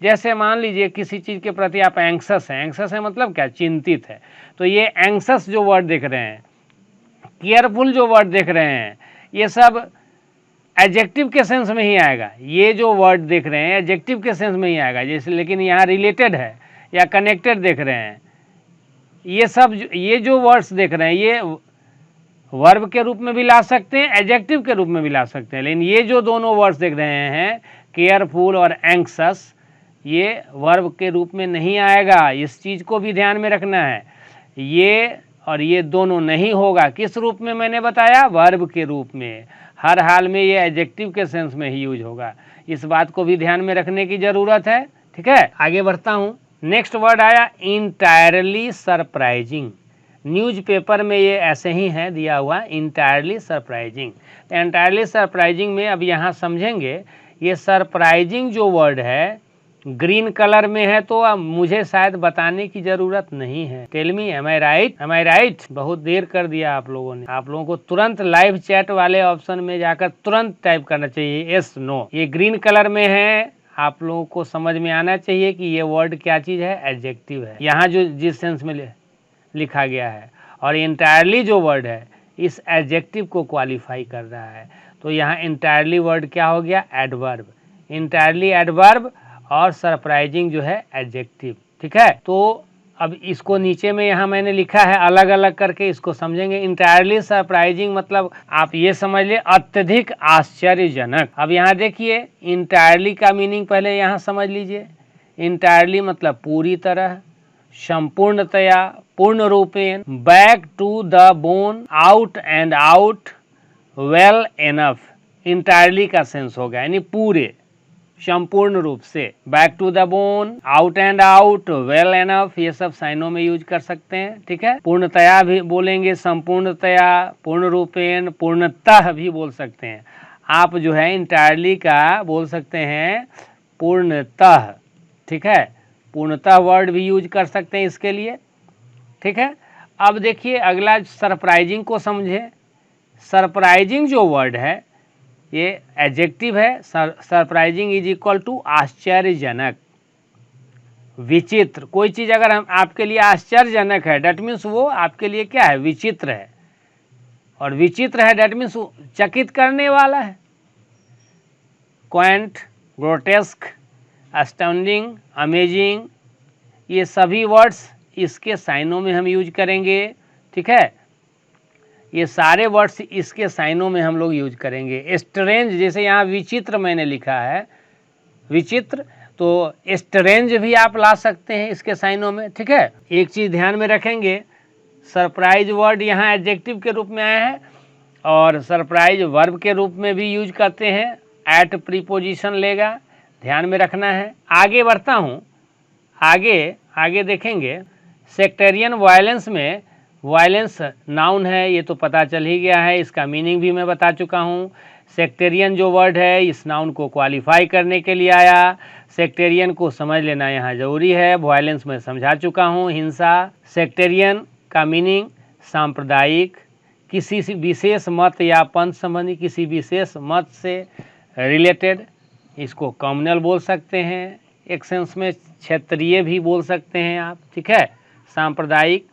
जैसे मान लीजिए किसी चीज़ के प्रति आप एंक्सस हैं, एंक्सस है मतलब क्या? चिंतित है। तो ये एंक्सस जो वर्ड देख रहे हैं, केयरफुल जो वर्ड देख रहे हैं, ये सब एडजेक्टिव के सेंस में ही आएगा। ये जो वर्ड देख रहे हैं एडजेक्टिव के सेंस में ही आएगा। जैसे लेकिन यहाँ रिलेटेड है या कनेक्टेड देख रहे हैं, ये सब ये जो वर्ड्स देख रहे हैं ये वर्ब के रूप में भी ला सकते हैं, एडजेक्टिव के रूप में भी ला सकते हैं। लेकिन ये जो दोनों वर्ड्स देख रहे हैं केयरफुल और एंक्सस, ये वर्ब के रूप में नहीं आएगा। इस चीज़ को भी ध्यान में रखना है। ये और ये दोनों नहीं होगा। किस रूप में मैंने बताया? वर्ब के रूप में। हर हाल में ये एडजेक्टिव के सेंस में ही यूज होगा। इस बात को भी ध्यान में रखने की ज़रूरत है। ठीक है, आगे बढ़ता हूँ। नेक्स्ट वर्ड आया इंटायरली सरप्राइजिंग। न्यूज़पेपर में ये ऐसे ही है दिया हुआ, इंटायरली सरप्राइजिंग। इंटायरली सरप्राइजिंग में अब यहाँ समझेंगे, ये सरप्राइजिंग जो वर्ड है ग्रीन कलर में है, तो अब मुझे शायद बताने की जरूरत नहीं है। टेल मी, एम आई राइट? एम आई राइट? बहुत देर कर दिया आप लोगों ने। आप लोगों को तुरंत लाइव चैट वाले ऑप्शन में जाकर तुरंत टाइप करना चाहिए यस नो। ये ग्रीन कलर में है, आप लोगों को समझ में आना चाहिए कि ये वर्ड क्या चीज़ है? एडजेक्टिव है, यहाँ जो जिस सेंस में लिखा गया है। और इंटायरली जो वर्ड है इस एडजेक्टिव को क्वालिफाई कर रहा है। तो यहाँ इंटायरली वर्ड क्या हो गया? एडवर्ब। इंटायरली एडवर्ब और सरप्राइजिंग जो है एडजेक्टिव। ठीक है, तो अब इसको नीचे में यहाँ मैंने लिखा है अलग अलग करके, इसको समझेंगे। इंटायरली सरप्राइजिंग मतलब आप ये समझ लिए अत्यधिक आश्चर्यजनक। अब यहाँ देखिए इंटायरली का मीनिंग पहले यहाँ समझ लीजिए। इंटायरली मतलब पूरी तरह, संपूर्णतया, पूर्ण रूपेण, back to the bone, out and out, well enough. Entirely का सेंस हो गया यानी पूरे, संपूर्ण रूप से। Back to the bone, out and out, well enough, ये सब साइनों में यूज कर सकते हैं। ठीक है, पूर्णतया भी बोलेंगे, संपूर्णतया, पूर्ण रूपेण, पूर्णतः भी बोल सकते हैं। आप जो है इंटायरली का बोल सकते हैं पूर्णतः। ठीक है, पूर्णतः वर्ड भी यूज कर सकते हैं इसके लिए। ठीक है, अब देखिए अगला सरप्राइजिंग को समझे। सरप्राइजिंग जो वर्ड है ये एडजेक्टिव है। सरप्राइजिंग इज इक्वल टू आश्चर्यजनक, विचित्र। कोई चीज़ अगर हम आपके लिए आश्चर्यजनक है डेट मीन्स वो आपके लिए क्या है? विचित्र है। और विचित्र है डेट मीन्स चकित करने वाला है। क्वांट, ग्रोटेस्क, अस्टाउंडिंग, अमेजिंग, ये सभी वर्ड्स इसके साइनों में हम यूज करेंगे। ठीक है, ये सारे वर्ड्स इसके साइनों में हम लोग यूज करेंगे। स्ट्रेंज, जैसे यहाँ विचित्र मैंने लिखा है विचित्र, तो स्ट्रेंज भी आप ला सकते हैं इसके साइनों में। ठीक है, एक चीज़ ध्यान में रखेंगे, सरप्राइज वर्ड यहाँ एडजेक्टिव के रूप में आया है और सरप्राइज वर्ब के रूप में भी यूज करते हैं, एट प्रीपोजिशन लेगा, ध्यान में रखना है। आगे बढ़ता हूँ, आगे देखेंगे। सेक्टेरियन वायलेंस में वायलेंस नाउन है, ये तो पता चल ही गया है, इसका मीनिंग भी मैं बता चुका हूँ। सेक्टेरियन जो वर्ड है इस नाउन को क्वालिफाई करने के लिए आया। सेक्टेरियन को समझ लेना यहाँ ज़रूरी है। वायलेंस में समझा चुका हूँ, हिंसा। सेक्टेरियन का मीनिंग सांप्रदायिक, किसी विशेष मत या पंथ संबंधी, किसी विशेष मत से रिलेटेड इसको कम्युनल बोल सकते हैं, एक सेंस में क्षेत्रीय भी बोल सकते हैं आप, ठीक है, सांप्रदायिक,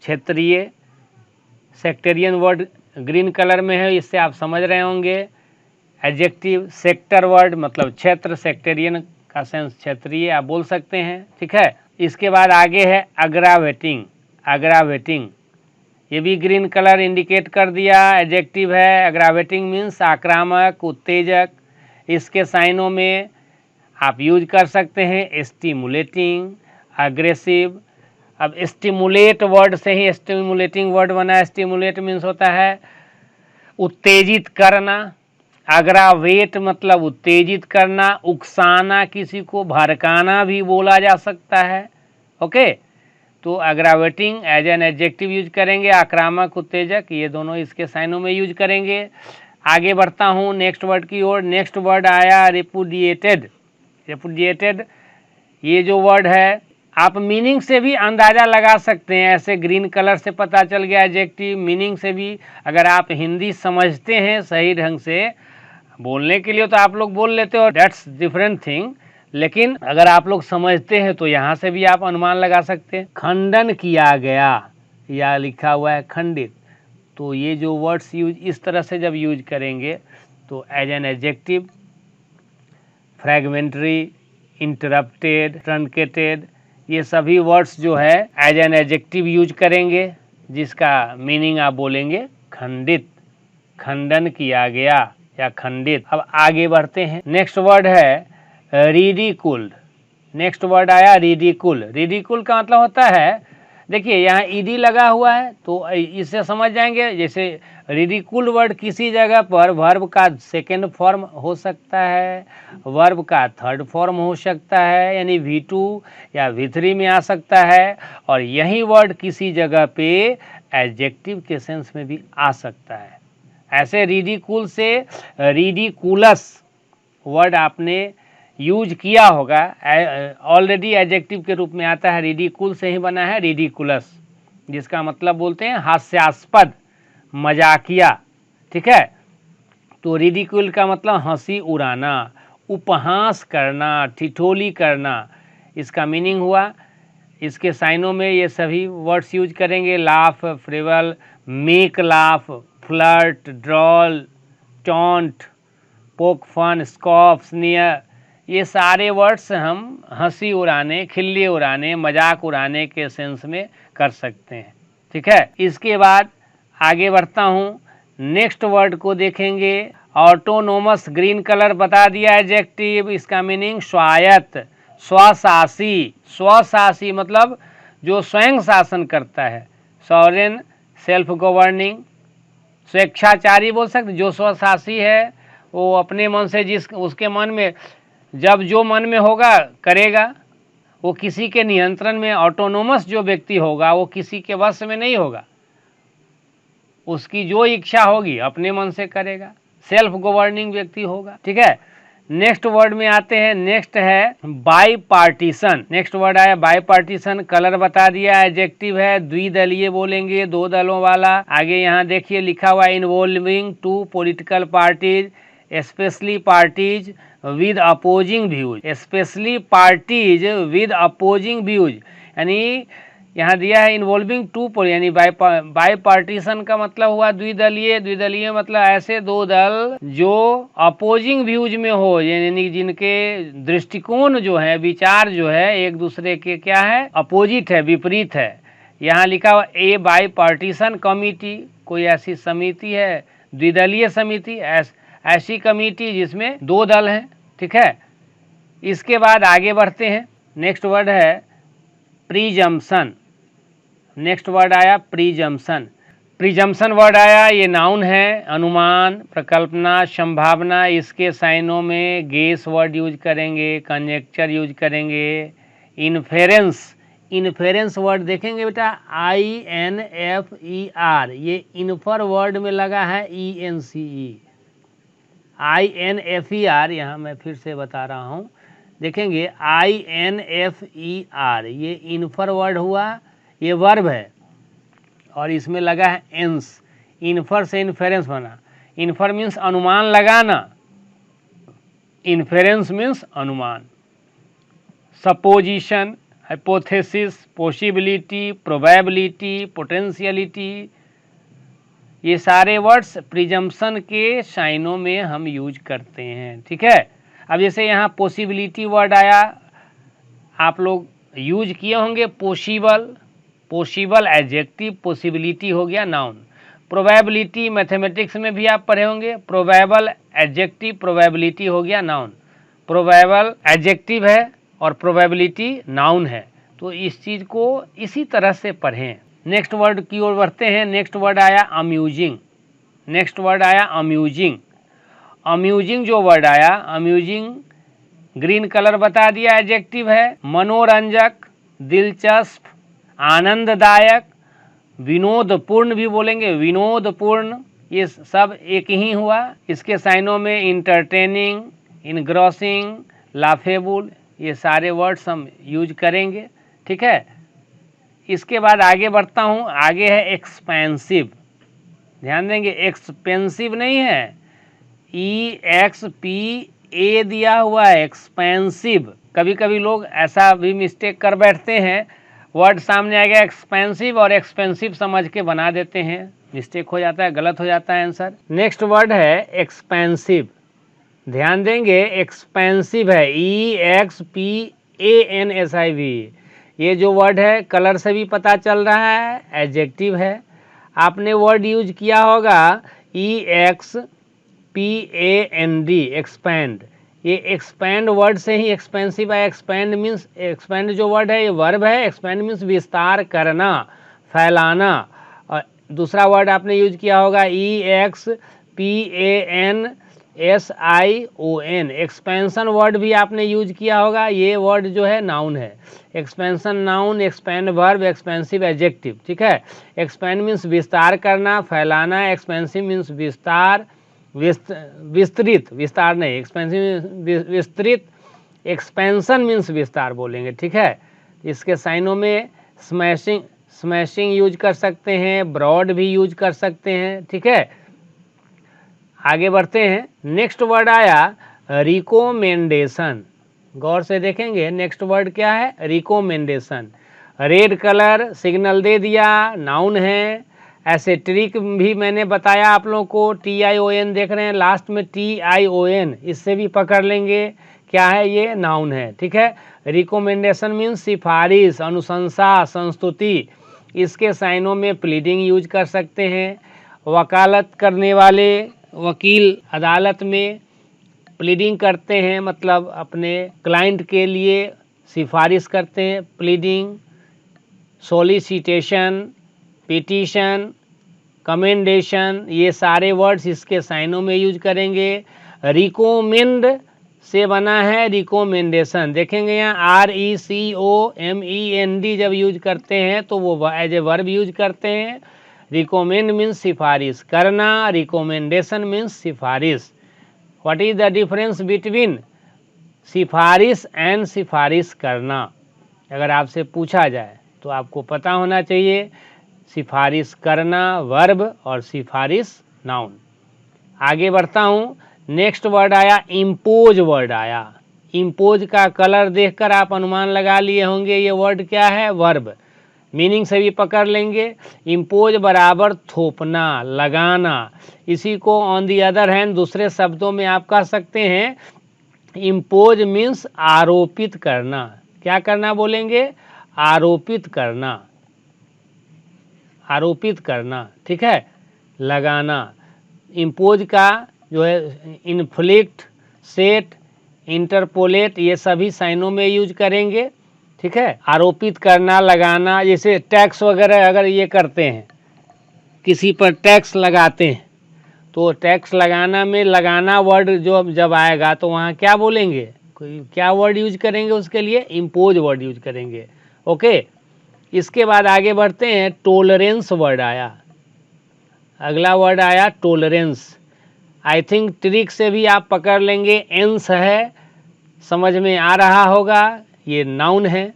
क्षेत्रीय। सेक्टेरियन वर्ड ग्रीन कलर में है, इससे आप समझ रहे होंगे। एडजेक्टिव सेक्टर वर्ड मतलब क्षेत्र, सेक्टेरियन का सेंस क्षेत्रीय आप बोल सकते हैं, ठीक है। इसके बाद आगे है अग्रावेटिंग। अग्रावेटिंग ये भी ग्रीन कलर इंडिकेट कर दिया, एडजेक्टिव है। अग्रावेटिंग मीन्स आक्रामक, उत्तेजक। इसके साइनों में आप यूज कर सकते हैं स्टिमुलेटिंग, अग्रेसिव। अब स्टिमुलेट वर्ड से ही स्टिमुलेटिंग वर्ड बना है। स्टिमुलेट मीन्स होता है उत्तेजित करना, अग्रावेट मतलब उत्तेजित करना, उकसाना, किसी को भड़काना भी बोला जा सकता है। ओके, तो अग्रावेटिंग एज एन एडजेक्टिव यूज करेंगे, आक्रामक, उत्तेजक, ये दोनों इसके साइनों में यूज करेंगे। आगे बढ़ता हूँ नेक्स्ट वर्ड की ओर। नेक्स्ट वर्ड आया रिपुडिएटेड। रिपुडिएटेड ये जो वर्ड है आप मीनिंग से भी अंदाज़ा लगा सकते हैं। ऐसे ग्रीन कलर से पता चल गया एडजेक्टिव, मीनिंग से भी अगर आप हिंदी समझते हैं सही ढंग से, बोलने के लिए तो आप लोग बोल लेते हो, दैट्स डिफरेंट थिंग, लेकिन अगर आप लोग समझते हैं तो यहाँ से भी आप अनुमान लगा सकते हैं। खंडन किया गया या लिखा हुआ है खंडित, तो ये जो वर्ड्स यूज इस तरह से जब यूज करेंगे तो as an adjective fragmentary, interrupted, truncated, ये सभी वर्ड्स जो है एज एन एडजेक्टिव यूज करेंगे, जिसका मीनिंग आप बोलेंगे खंडित, खंडन किया गया या खंडित। अब आगे बढ़ते हैं। नेक्स्ट वर्ड है रिडिकुल्ड। नेक्स्ट वर्ड आया रिडिकुल। रिडिकुल का मतलब होता है, देखिए यहाँ ईडी लगा हुआ है तो इससे समझ जाएंगे, जैसे रिडिकुल वर्ड किसी जगह पर वर्ब का सेकेंड फॉर्म हो सकता है, वर्ब का थर्ड फॉर्म हो सकता है, यानी V2 या V3 में आ सकता है, और यही वर्ड किसी जगह पे एडजेक्टिव के सेंस में भी आ सकता है। ऐसे रिडिकुल से रिडिकुलस वर्ड आपने यूज किया होगा, ऑलरेडी एडजेक्टिव के रूप में आता है, रिडिकुल से ही बना है रिडिकुलस, जिसका मतलब बोलते हैं हास्यास्पद, मजाकिया, ठीक है। तो रिडिकुल का मतलब हंसी उड़ाना, उपहास करना, ठिठोली करना, इसका मीनिंग हुआ। इसके साइनों में ये सभी वर्ड्स यूज करेंगे, laugh, frivol, make laugh, flirt, drawl, taunt, poke fun, scoff, sneer, ये सारे वर्ड्स हम हंसी उड़ाने, खिल्ली उड़ाने, मजाक उड़ाने के सेंस में कर सकते हैं, ठीक है। इसके बाद आगे बढ़ता हूँ, नेक्स्ट वर्ड को देखेंगे। ऑटोनोमस ग्रीन कलर बता दिया एडजेक्टिव, इसका मीनिंग स्वायत्त, स्वशासी। स्वशासी मतलब जो स्वयं शासन करता है, सॉवरेन, सेल्फ गवर्निंग, स्वेच्छाचारी बोल सकते। जो स्वशासी है वो अपने मन से जिस उसके मन में जब जो मन में होगा करेगा, वो किसी के नियंत्रण में, ऑटोनोमस जो व्यक्ति होगा वो किसी के वश में नहीं होगा, उसकी जो इच्छा होगी अपने मन से करेगा, सेल्फ गवर्निंग व्यक्ति होगा, ठीक है। नेक्स्ट वर्ड में आते हैं। नेक्स्ट है बाई पार्टीशन। नेक्स्ट वर्ड आया बाई पार्टीशन, कलर बता दिया, एडजेक्टिव है, द्विदलीय बोलेंगे, दो दलों वाला। आगे यहाँ देखिए लिखा हुआ involving two political parties, specially parties with opposing views. Specially parties with opposing views, यानी यहाँ दिया है इन्वॉल्विंग टू, यानी बाई पार्टीशन का मतलब हुआ द्विदलीय। द्विदलीय मतलब ऐसे दो दल जो अपोजिंग व्यूज में हो, यानी जिनके दृष्टिकोण जो है, विचार जो है एक दूसरे के क्या है, अपोजिट है, विपरीत है। यहाँ लिखा हुआ ए बाई पार्टीशन कमिटी, कोई ऐसी समिति है, द्विदलीय समिति, ऐसी कमिटी जिसमें दो दल हैं, ठीक है। इसके बाद आगे बढ़ते हैं। नेक्स्ट वर्ड है प्रीजम्पशन। नेक्स्ट वर्ड आया प्रीजम्पशन। प्रीजम्पशन वर्ड आया, ये नाउन है, अनुमान, प्रकल्पना, संभावना। इसके साइनों में गेस वर्ड यूज करेंगे, कंजेक्चर यूज करेंगे, इन्फेरेंस। इन्फेरेंस वर्ड देखेंगे बेटा, INFER, ये इन्फर वर्ड में लगा है ENCE, INFER। यहाँ मैं फिर से बता रहा हूँ, देखेंगे INFER, ये इन्फर वर्ड हुआ, ये वर्ब है और इसमें लगा है एंस। इन्फर से इन्फेरेंस बना। इन्फर मीन्स अनुमान लगाना, इन्फेरेंस मीन्स अनुमान, supposition, hypothesis, possibility, probability, potentiality, ये सारे वर्ड्स प्रिजम्पशन के साइनों में हम यूज करते हैं। ठीक है, अब जैसे यहाँ पॉसिबिलिटी वर्ड आया, आप लोग यूज किए होंगे पॉसिबल, पॉसिबल एडजेक्टिव, पॉसिबिलिटी हो गया नाउन। प्रोबेबिलिटी मैथमेटिक्स में भी आप पढ़े होंगे, प्रोबेबल एडजेक्टिव, प्रोबेबिलिटी हो गया नाउन। प्रोबेबल एडजेक्टिव है और प्रोबेबिलिटी नाउन है, तो इस चीज़ को इसी तरह से पढ़ें। नेक्स्ट वर्ड की ओर बढ़ते हैं। नेक्स्ट वर्ड आया अम्यूजिंग। नेक्स्ट वर्ड आया अम्यूजिंग। अम्यूजिंग जो वर्ड आया, अम्यूजिंग ग्रीन कलर बता दिया, एडजेक्टिव है। मनोरंजक, दिलचस्प, आनंददायक, विनोदपूर्ण भी बोलेंगे, विनोदपूर्ण, ये सब एक ही हुआ। इसके साइनों में इंटरटेनिंग, इनग्रॉसिंग, लाफेबल, ये सारे वर्ड्स हम यूज करेंगे। ठीक है, इसके बाद आगे बढ़ता हूँ। आगे है एक्सपेंसिव। ध्यान देंगे, एक्सपेंसिव नहीं है, EXPA दिया हुआ है, एक्सपेंसिव। कभी कभी लोग ऐसा भी मिस्टेक कर बैठते हैं, वर्ड सामने आ गया एक्सपेंसिव और एक्सपेंसिव समझ के बना देते हैं, मिस्टेक हो जाता है, गलत हो जाता है आंसर। नेक्स्ट वर्ड है एक्सपेंसिव। ध्यान देंगे, एक्सपेंसिव है, EXPANSIV। ये जो वर्ड है कलर से भी पता चल रहा है, एडजेक्टिव है। आपने वर्ड यूज किया होगा EXPAND, एक्सपैंड। ये एक्सपैंड वर्ड से ही एक्सपेंसिव है। एक्सपैंड मीन्स, एक्सपैंड जो वर्ड है ये वर्ब है, एक्सपैंड मीन्स विस्तार करना, फैलाना। और दूसरा वर्ड आपने यूज किया होगा EXPANSION, एक्सपेंशन वर्ड भी आपने यूज किया होगा। ये वर्ड जो है नाउन है, expansion noun, expand verb, expensive adjective. ठीक है, एक्सपेंड मीन्स विस्तार करना, फैलाना, एक्सपेंसिव मीन्स विस्तार, विस्तृत, विस्तार नहीं, एक्सपेंसिव विस्तृत, एक्सपेंशन मीन्स विस्तार बोलेंगे। ठीक है, इसके साइनों में स्मैशिंग, स्मैशिंग यूज कर सकते हैं, ब्रॉड भी यूज कर सकते हैं। ठीक है, आगे बढ़ते हैं। नेक्स्ट वर्ड आया रिकोमेंडेशन। गौर से देखेंगे, नेक्स्ट वर्ड क्या है, रिकोमेंडेशन। रेड कलर सिग्नल दे दिया, नाउन है। ऐसे ट्रिक भी मैंने बताया आप लोगों को, TION देख रहे हैं, लास्ट में TION, इससे भी पकड़ लेंगे क्या है, ये नाउन है। ठीक है, रिकोमेंडेशन मीन्स सिफारिश, अनुशंसा, संस्तुति। इसके साइनों में प्लीडिंग यूज कर सकते हैं। वकालत करने वाले वकील अदालत में प्लीडिंग करते हैं, मतलब अपने क्लाइंट के लिए सिफारिश करते हैं, प्लीडिंग। सोलिसिटेशन, पिटीशन, कमेंडेशन, ये सारे वर्ड्स इसके साइनों में यूज करेंगे। रिकोमेंड से बना है रिकोमेंडेशन, देखेंगे यहाँ RECOMEND जब यूज करते हैं तो वो एज ए वर्ब यूज करते हैं। रिकोमेंड मीन्स सिफारिश करना, रिकोमेंडेशन मीन्स सिफारिश। What is the difference between सिफारिश एंड सिफारिश करना, अगर आपसे पूछा जाए तो आपको पता होना चाहिए। सिफारिश करना वर्ब और सिफारिश नाउन। आगे बढ़ता हूँ। नेक्स्ट वर्ड आया इम्पोज वर्ड आया। इम्पोज का कलर देखकर आप अनुमान लगा लिए होंगे ये वर्ड क्या है, वर्ब। मीनिंग से भी पकड़ लेंगे। इम्पोज बराबर थोपना, लगाना। इसी को ऑन दी अदर हैंड दूसरे शब्दों में आप कह सकते हैं, इम्पोज मीन्स आरोपित करना। क्या करना बोलेंगे, आरोपित करना, आरोपित करना। ठीक है, लगाना। इम्पोज का जो है इन्फ्लिक्ट, सेट, इंटरपोलेट, ये सभी साइनों में यूज करेंगे। ठीक है, आरोपित करना, लगाना। जैसे टैक्स वगैरह अगर ये करते हैं, किसी पर टैक्स लगाते हैं, तो टैक्स लगाना में लगाना वर्ड जो जब आएगा तो वहाँ क्या बोलेंगे, कोई क्या वर्ड यूज करेंगे उसके लिए, इम्पोज वर्ड यूज करेंगे। ओके, इसके बाद आगे बढ़ते हैं। टोलरेंस वर्ड आया, अगला वर्ड आया टोलरेंस। आई थिंक ट्रिक से भी आप पकड़ लेंगे, एंस है, समझ में आ रहा होगा, ये नाउन है।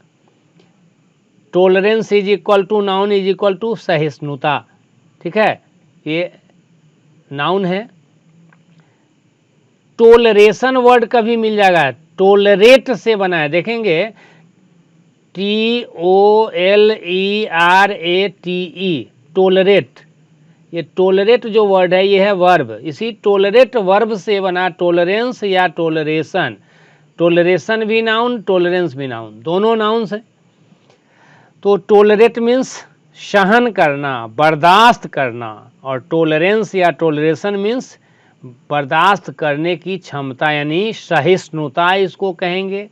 Tolerance is equal to, noun is equal to सहिष्णुता। ठीक है, ये नाउन है। टोलरेशन वर्ड कभी मिल जाएगा, टोलरेट से बना है, देखेंगे TOLERATE, टोलरेट। ये टोलरेट जो वर्ड है ये है वर्ब, इसी टोलरेट वर्ब से बना टोलरेंस या टोलरेशन। टोलरेशन भी नाउन, टोलरेंस भी नाउन, दोनों नाउन्स हैं। तो टोलरेट मीन्स सहन करना, बर्दाश्त करना, और टोलरेंस या टोलरेशन मीन्स बर्दाश्त करने की क्षमता, यानी सहिष्णुता इसको कहेंगे।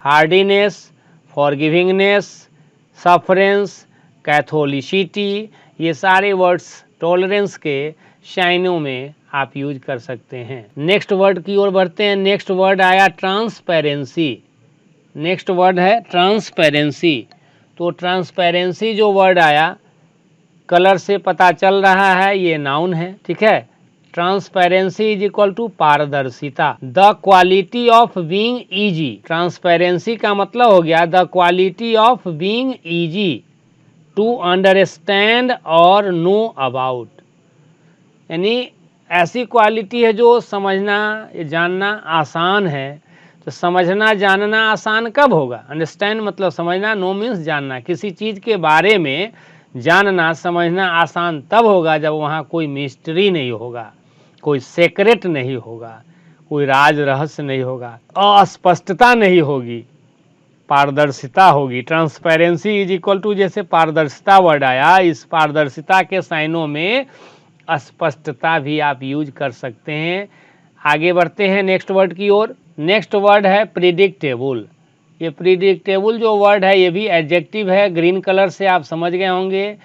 हार्डीनेस, फॉरगिविंगनेस, सफरेंस, कैथोलिसिटी, ये सारे वर्ड्स टॉलरेंस के साइनों में आप यूज कर सकते हैं। नेक्स्ट वर्ड की ओर बढ़ते हैं। नेक्स्ट वर्ड आया ट्रांसपेरेंसी। नेक्स्ट वर्ड है ट्रांसपेरेंसी। तो ट्रांसपेरेंसी जो वर्ड आया, कलर से पता चल रहा है ये नाउन है, ठीक है। ट्रांसपेरेंसी इज इक्वल टू पारदर्शिता, the quality of being easy. Transparency का मतलब हो गया the quality of being easy to understand और नो अबाउट, यानी ऐसी क्वालिटी है जो समझना जानना आसान है। तो समझना जानना आसान कब होगा? अंडरस्टैंड मतलब समझना, नो मीन्स जानना। किसी चीज़ के बारे में जानना समझना आसान तब होगा जब वहाँ कोई मिस्ट्री नहीं होगा, कोई सेक्रेट नहीं होगा, कोई राज रहस्य नहीं होगा, अस्पष्टता नहीं होगी, पारदर्शिता होगी। ट्रांसपेरेंसी इज इक्वल टू, जैसे पारदर्शिता वर्ड आया, इस पारदर्शिता के साइनों में अस्पष्टता भी आप यूज कर सकते हैं। आगे बढ़ते हैं नेक्स्ट वर्ड की ओर। नेक्स्ट वर्ड है प्रिडिक्टेबल। ये प्रिडिक्टेबल जो वर्ड है ये भी एडजेक्टिव है, ग्रीन कलर से आप समझ गए होंगे।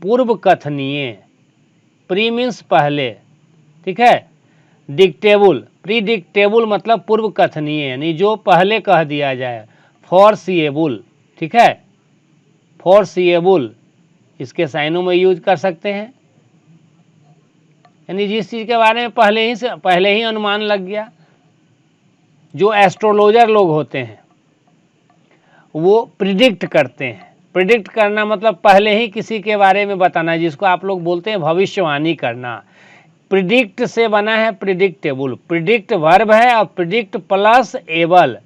पूर्व कथनीय, प्री मीन्स पहले, ठीक है। डिक्टेबल, प्रीडिक्टेबल मतलब पूर्व कथनीय, यानी जो पहले कह दिया जाए। फॉरसीएबल, ठीक है, फॉरसीएबल इसके साइनों में यूज कर सकते हैं, यानी जिस चीज़ के बारे में पहले ही अनुमान लग गया। जो एस्ट्रोलॉजर लोग होते हैं वो प्रिडिक्ट करते हैं। प्रिडिक्ट करना मतलब पहले ही किसी के बारे में बताना, जिसको आप लोग बोलते हैं भविष्यवाणी करना। प्रिडिक्ट से बना है प्रिडिक्टेबल। प्रिडिक्ट वर्ब है और predict plus able,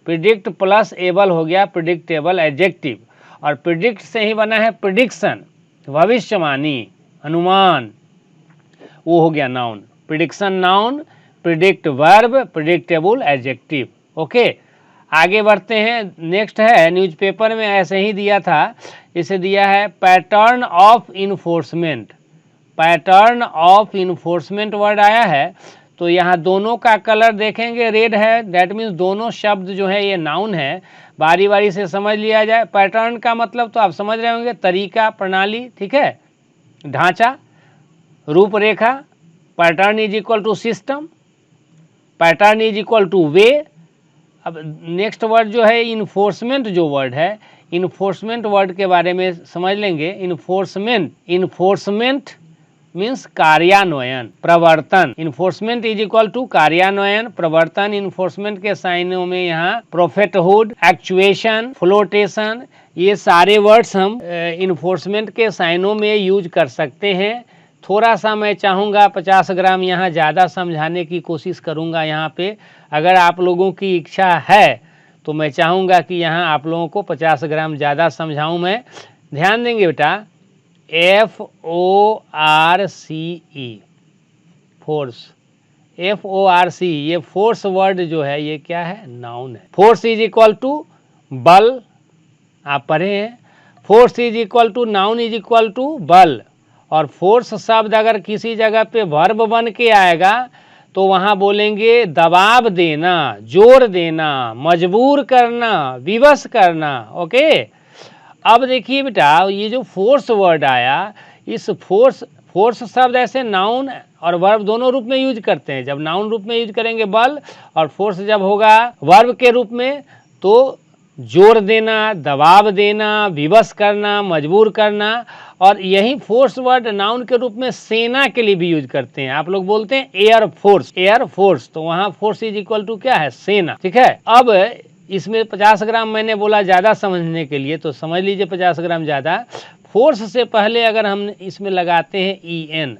predict plus able हो गया प्रिडिक्टेबल एडजेक्टिव। और प्रिडिक्ट से ही बना है प्रिडिक्शन, भविष्यवाणी, अनुमान, वो हो गया noun. Prediction noun, predict verb, predictable adjective. Okay, आगे बढ़ते हैं। नेक्स्ट है, न्यूज़पेपर में ऐसे ही दिया था, इसे दिया है pattern of enforcement. Pattern of enforcement word आया है, तो यहाँ दोनों का कलर देखेंगे रेड है, दैट मीन्स दोनों शब्द जो है ये नाउन है। बारी बारी से समझ लिया जाए। पैटर्न का मतलब तो आप समझ रहे होंगे, तरीका, प्रणाली, ठीक है, ढांचा, रूपरेखा। Pattern is equal to system, pattern is equal to way. अब नेक्स्ट वर्ड जो है इन्फोर्समेंट जो वर्ड है, इन्फोर्समेंट वर्ड के बारे में समझ लेंगे। इन्फोर्समेंट, इन्फोर्समेंट मीन्स कार्यान्वयन, प्रवर्तन। इन्फोर्समेंट इज इक्वल टू कार्यान्वयन, प्रवर्तन। इन्फोर्समेंट के साइनों में यहाँ प्रोफेटहुड, एक्चुएशन, फ्लोटेशन, ये सारे वर्ड्स हम इन्फोर्समेंट के साइनों में यूज कर सकते हैं। थोड़ा सा मैं चाहूँगा 50 ग्राम यहाँ ज़्यादा समझाने की कोशिश करूँगा यहाँ पे। अगर आप लोगों की इच्छा है तो मैं चाहूँगा कि यहाँ आप लोगों को 50 ग्राम ज़्यादा समझाऊँ मैं। ध्यान देंगे बेटा, FORCE, फोर्स, FORC, ये फोर्स वर्ड जो है ये क्या है? नाउन है। फोर्स इज इक्वल टू बल, आप पढ़े हैं। Force is equal to, noun is equal to बल। और फोर्स शब्द अगर किसी जगह पे वर्ब बन के आएगा तो वहाँ बोलेंगे दबाव देना, जोर देना, मजबूर करना, विवश करना। ओके, अब देखिए बेटा, ये जो फोर्स वर्ड आया, इस फोर्स शब्द ऐसे नाउन और वर्ब दोनों रूप में यूज करते हैं। जब नाउन रूप में यूज करेंगे बल, और फोर्स जब होगा वर्ब के रूप में तो जोर देना, दबाव देना, विवश करना, मजबूर करना। और यही फोर्स वर्ड नाउन के रूप में सेना के लिए भी यूज करते हैं। आप लोग बोलते हैं एयर फोर्स, एयर फोर्स, तो वहाँ फोर्स इज इक्वल टू क्या है? सेना, ठीक है। अब इसमें 50 ग्राम मैंने बोला ज़्यादा समझने के लिए, तो समझ लीजिए 50 ग्राम ज़्यादा। फोर्स से पहले अगर हम इसमें लगाते हैं EN,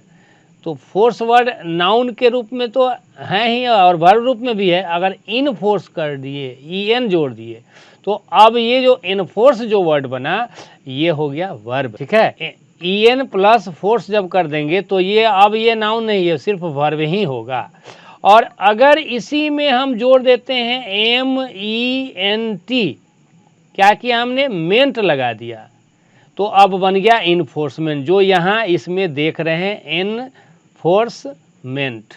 तो फोर्स वर्ड नाउन के रूप में तो है ही और वर्ब रूप में भी है। अगर इनफोर्स कर दिए, en जोड़ दिए, तो अब ये जो इनफोर्स जो वर्ड बना ये हो गया वर्ब। ठीक है, en प्लस फोर्स जब कर देंगे तो ये अब ये नाउन नहीं है, सिर्फ वर्ब ही होगा। और अगर इसी में हम जोड़ देते हैं MENT, क्या किया हमने, मेंट लगा दिया, तो अब बन गया इन्फोर्समेंट, जो यहाँ इसमें देख रहे हैं इनफोर्समेंट।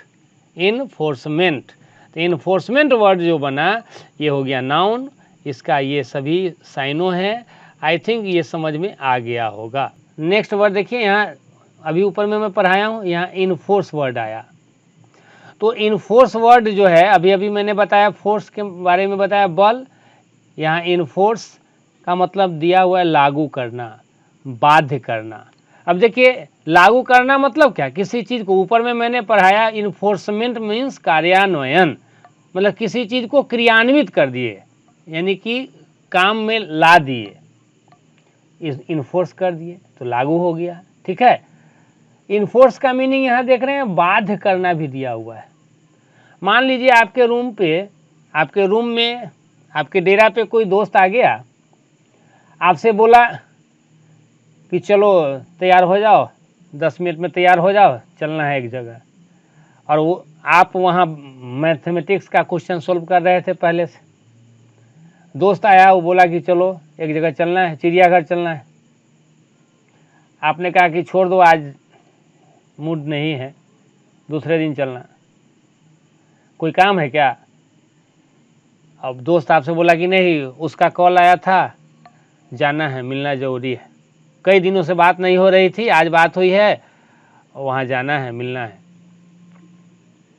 इन्फोर्समेंट, तो इन्फोर्समेंट वर्ड जो बना ये हो गया नाउन। इसका ये सभी साइनों हैं। आई थिंक ये समझ में आ गया होगा। नेक्स्ट वर्ड देखिए, यहाँ अभी ऊपर में मैं पढ़ाया हूँ, यहाँ इनफोर्स वर्ड आया। तो इनफोर्स वर्ड जो है, अभी अभी मैंने बताया फोर्स के बारे में बताया, बल। यहाँ इनफोर्स का मतलब दिया हुआ है लागू करना, बाध्य करना। अब देखिए लागू करना मतलब क्या, किसी चीज़ को, ऊपर में मैंने पढ़ाया इन्फोर्समेंट मीन्स कार्यान्वयन, मतलब किसी चीज़ को क्रियान्वित कर दिए, यानी कि काम में ला दिए, इन्फोर्स कर दिए तो लागू हो गया। ठीक है, इन्फोर्स का मीनिंग यहाँ देख रहे हैं बाध्य करना भी दिया हुआ है। मान लीजिए आपके रूम में आपके डेरा पे कोई दोस्त आ गया, आपसे बोला कि चलो तैयार हो जाओ, 10 मिनट में तैयार हो जाओ, चलना है एक जगह। और वो आप वहाँ मैथमेटिक्स का क्वेश्चन सोल्व कर रहे थे पहले से, दोस्त आया, वो बोला कि चलो एक जगह चलना है, चिड़ियाघर चलना है। आपने कहा कि छोड़ दो, आज मूड नहीं है, दूसरे दिन चलना, कोई काम है क्या। अब दोस्त आपसे बोला कि नहीं, उसका कॉल आया था, जाना है, मिलना ज़रूरी है, कई दिनों से बात नहीं हो रही थी, आज बात हुई है, वहाँ जाना है, मिलना है,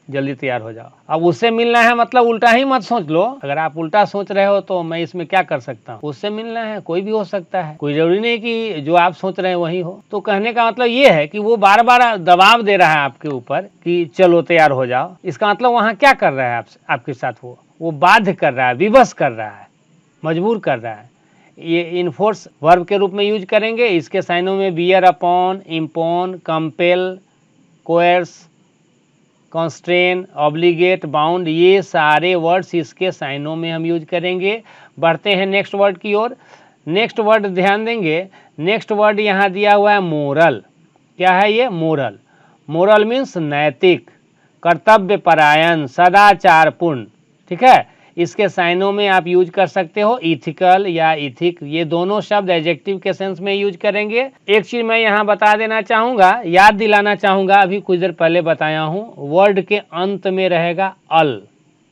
जल्दी तैयार हो जाओ। अब उससे मिलना है मतलब उल्टा ही मत सोच लो। अगर आप उल्टा सोच रहे हो तो मैं इसमें क्या कर सकता हूँ, उससे मिलना है, कोई भी हो सकता है, कोई जरूरी नहीं कि जो आप सोच रहे हैं वही हो। तो कहने का मतलब ये है कि वो बार बार दबाव दे रहा है आपके ऊपर कि चलो तैयार हो जाओ। इसका मतलब वहाँ क्या कर रहा है आपके साथ, वो बाध्य कर रहा है, विवश कर रहा है, मजबूर कर रहा है। ये इन्फोर्स वर्ब के रूप में यूज करेंगे। इसके साइनों में bear upon, impose, compel, coerce, constrain, obligate, bound, ये सारे वर्ड्स इसके साइनों में हम यूज करेंगे। बढ़ते हैं नेक्स्ट वर्ड की ओर। नेक्स्ट वर्ड ध्यान देंगे, नेक्स्ट वर्ड यहाँ दिया हुआ है मोरल। क्या है ये, मोरल। मोरल मीन्स नैतिक, कर्तव्य परायण, सदाचारपूर्ण। ठीक है, इसके साइनों में आप यूज कर सकते हो इथिकल या इथिक, ये दोनों शब्द एडजेक्टिव के सेंस में यूज करेंगे। एक चीज मैं यहाँ बता देना चाहूँगा, याद दिलाना चाहूँगा, अभी कुछ देर पहले बताया हूँ, वर्ड के अंत में रहेगा अल।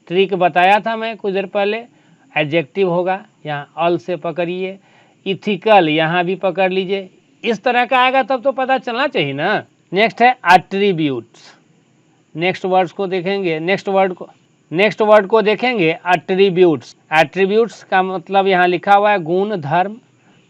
ट्रिक बताया था मैं कुछ देर पहले, एडजेक्टिव होगा, यहाँ अल से पकड़िए। इथिकल यहाँ भी पकड़ लीजिए, इस तरह का आएगा तब तो पता चलना चाहिए ना। नेक्स्ट है एट्रीब्यूट्स। नेक्स्ट वर्ड्स को देखेंगे, नेक्स्ट वर्ड को देखेंगे एट्रीब्यूट्स। एट्रीब्यूट्स का मतलब यहाँ लिखा हुआ है गुण, धर्म,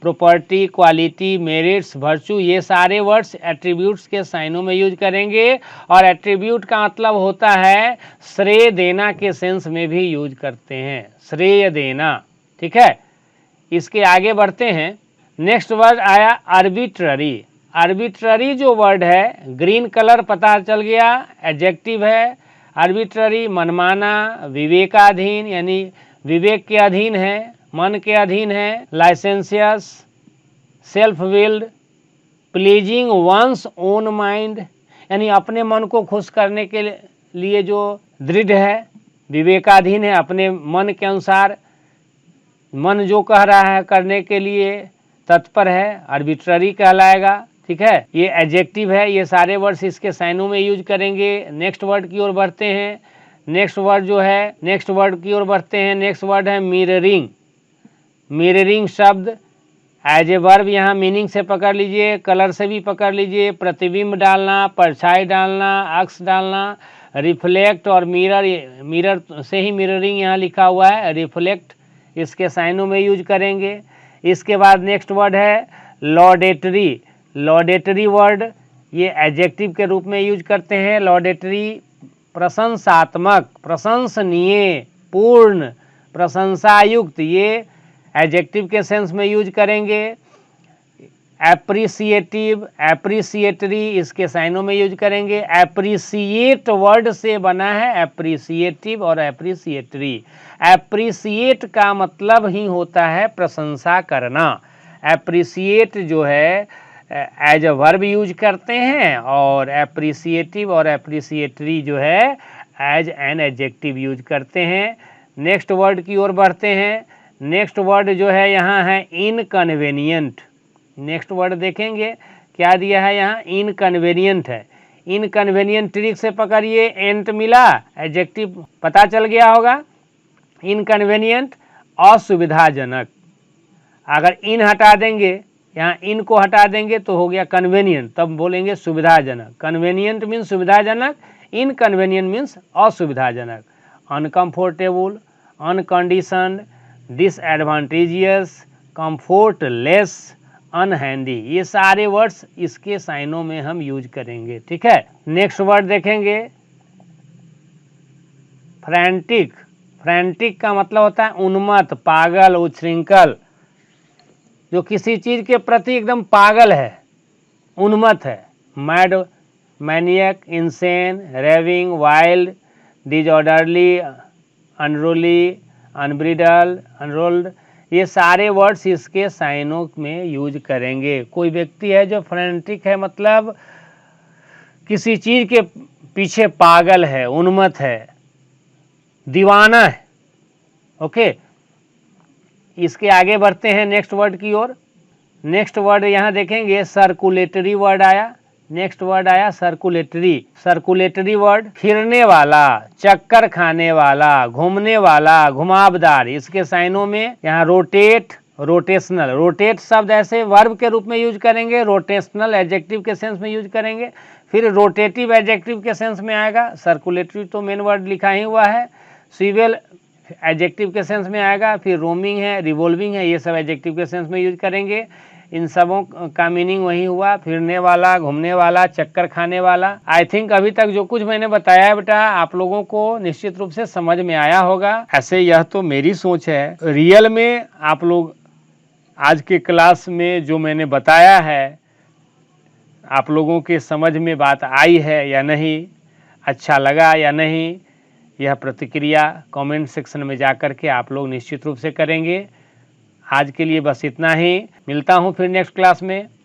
प्रॉपर्टी, क्वालिटी, मेरिट्स, वर्चू, ये सारे वर्ड्स एट्रीब्यूट्स के साइनों में यूज करेंगे। और एट्रीब्यूट का मतलब होता है श्रेय देना के सेंस में भी यूज करते हैं, श्रेय देना। ठीक है, इसके आगे बढ़ते हैं। नेक्स्ट वर्ड आया आर्बिट्ररी। आर्बिट्ररी जो वर्ड है, ग्रीन कलर पता चल गया, एडजेक्टिव है। आर्बिट्ररी मनमाना, विवेकाधीन, यानी विवेक के अधीन है, मन के अधीन है। Licentious, self willed, pleasing one's own mind, यानी अपने मन को खुश करने के लिए जो दृढ़ है, विवेकाधीन है, अपने मन के अनुसार, मन जो कह रहा है करने के लिए तत्पर है, आर्बिट्ररी कहलाएगा। ठीक है, ये एडजेक्टिव है। ये सारे वर्ड्स इसके साइनों में यूज करेंगे। नेक्स्ट वर्ड की ओर बढ़ते हैं। नेक्स्ट वर्ड की ओर बढ़ते हैं। नेक्स्ट वर्ड है मिररिंग। मिररिंग शब्द एज ए वर्ब यहाँ मीनिंग से पकड़ लीजिए, कलर से भी पकड़ लीजिए, प्रतिबिंब डालना, परछाई डालना, अक्स डालना, रिफ्लेक्ट और मिरर से ही मिररिंग यहाँ लिखा हुआ है, रिफ्लेक्ट इसके साइनों में यूज करेंगे। इसके बाद नेक्स्ट वर्ड है लॉडेटरी। लॉडेटरी वर्ड ये एडजेक्टिव के रूप में यूज करते हैं। लॉडेटरी प्रशंसात्मक, प्रशंसनीय, पूर्ण, प्रशंसायुक्त, ये एडजेक्टिव के सेंस में यूज करेंगे। एप्रिसिएटिव, एप्रिसिएटरी, इसके साइनों में यूज करेंगे। एप्रिसिएट वर्ड से बना है एप्रिसिएटिव और एप्रिसिएटरी। एप्रिसिएट का मतलब ही होता है प्रशंसा करना। एप्रिसिएट जो है एज अ वर्ब यूज करते हैं और एप्रिसिएटिव और एप्रिसिएटरी जो है एज एन एडजेक्टिव यूज करते हैं। नेक्स्ट वर्ड की ओर बढ़ते हैं। नेक्स्ट वर्ड जो है यहाँ है इनकन्वीनियंट। नेक्स्ट वर्ड देखेंगे क्या दिया है यहाँ, इनकन्वीनियंट है। इनकन्वीनियंट ट्रिक से पकड़िए, एंट मिला, एडजेक्टिव पता चल गया होगा। इनकन्वीनियंट असुविधाजनक। अगर इन हटा देंगे, यहाँ इन को हटा देंगे तो हो गया कन्वेनियंट, तब बोलेंगे सुविधाजनक। कन्वेनियंट मीन्स सुविधाजनक, इनकन्वेनियंट मीन्स असुविधाजनक। अनकम्फर्टेबल, अनकंडीशनड, डिसएडवांटेजियस, कंफर्टलेस, अनहैंडी, ये सारे वर्ड्स इसके साइनों में हम यूज करेंगे। ठीक है, नेक्स्ट वर्ड देखेंगे फ्रैंटिक। फ्रैंटिक का मतलब होता है उन्मत्त, पागल, उच्छृंखल, जो किसी चीज के प्रति एकदम पागल है, उन्मत्त है। Mad, maniac, insane, raving, wild, disorderly, unruly, unbridled, unrolled, ये सारे वर्ड्स इसके साइनों में यूज करेंगे। कोई व्यक्ति है जो फ्रैंटिक है, मतलब किसी चीज के पीछे पागल है, उन्मत्त है, दीवाना है। ओके, इसके आगे बढ़ते हैं नेक्स्ट वर्ड की ओर। नेक्स्ट वर्ड यहाँ देखेंगे सर्कुलेटरी वर्ड आया। नेक्स्ट वर्ड आया सर्कुलेटरी। सर्कुलेटरी वर्ड फिरने वाला, चक्कर खाने वाला, घूमने वाला, घुमावदार। इसके साइनों में यहाँ रोटेट, रोटेशनल। रोटेट शब्द ऐसे वर्ब के रूप में यूज करेंगे, रोटेशनल एडजेक्टिव के सेंस में यूज करेंगे, फिर रोटेटिव एडजेक्टिव के सेंस में आएगा। सर्कुलेटरी तो मेन वर्ड लिखा ही हुआ है। स्विवेल एडजेक्टिव के सेंस में आएगा, फिर रोमिंग है, रिवॉल्विंग है, ये सब एडजेक्टिव के सेंस में यूज करेंगे। इन सबों का मीनिंग वही हुआ, फिरने वाला, घूमने वाला, चक्कर खाने वाला। आई थिंक अभी तक जो कुछ मैंने बताया है बेटा आप लोगों को निश्चित रूप से समझ में आया होगा। ऐसे यह तो मेरी सोच है, रियल में आप लोग आज के क्लास में जो मैंने बताया है आप लोगों के समझ में बात आई है या नहीं, अच्छा लगा या नहीं, यह प्रतिक्रिया कमेंट सेक्शन में जाकर के आप लोग निश्चित रूप से करेंगे। आज के लिए बस इतना ही, मिलता हूँ फिर नेक्स्ट क्लास में।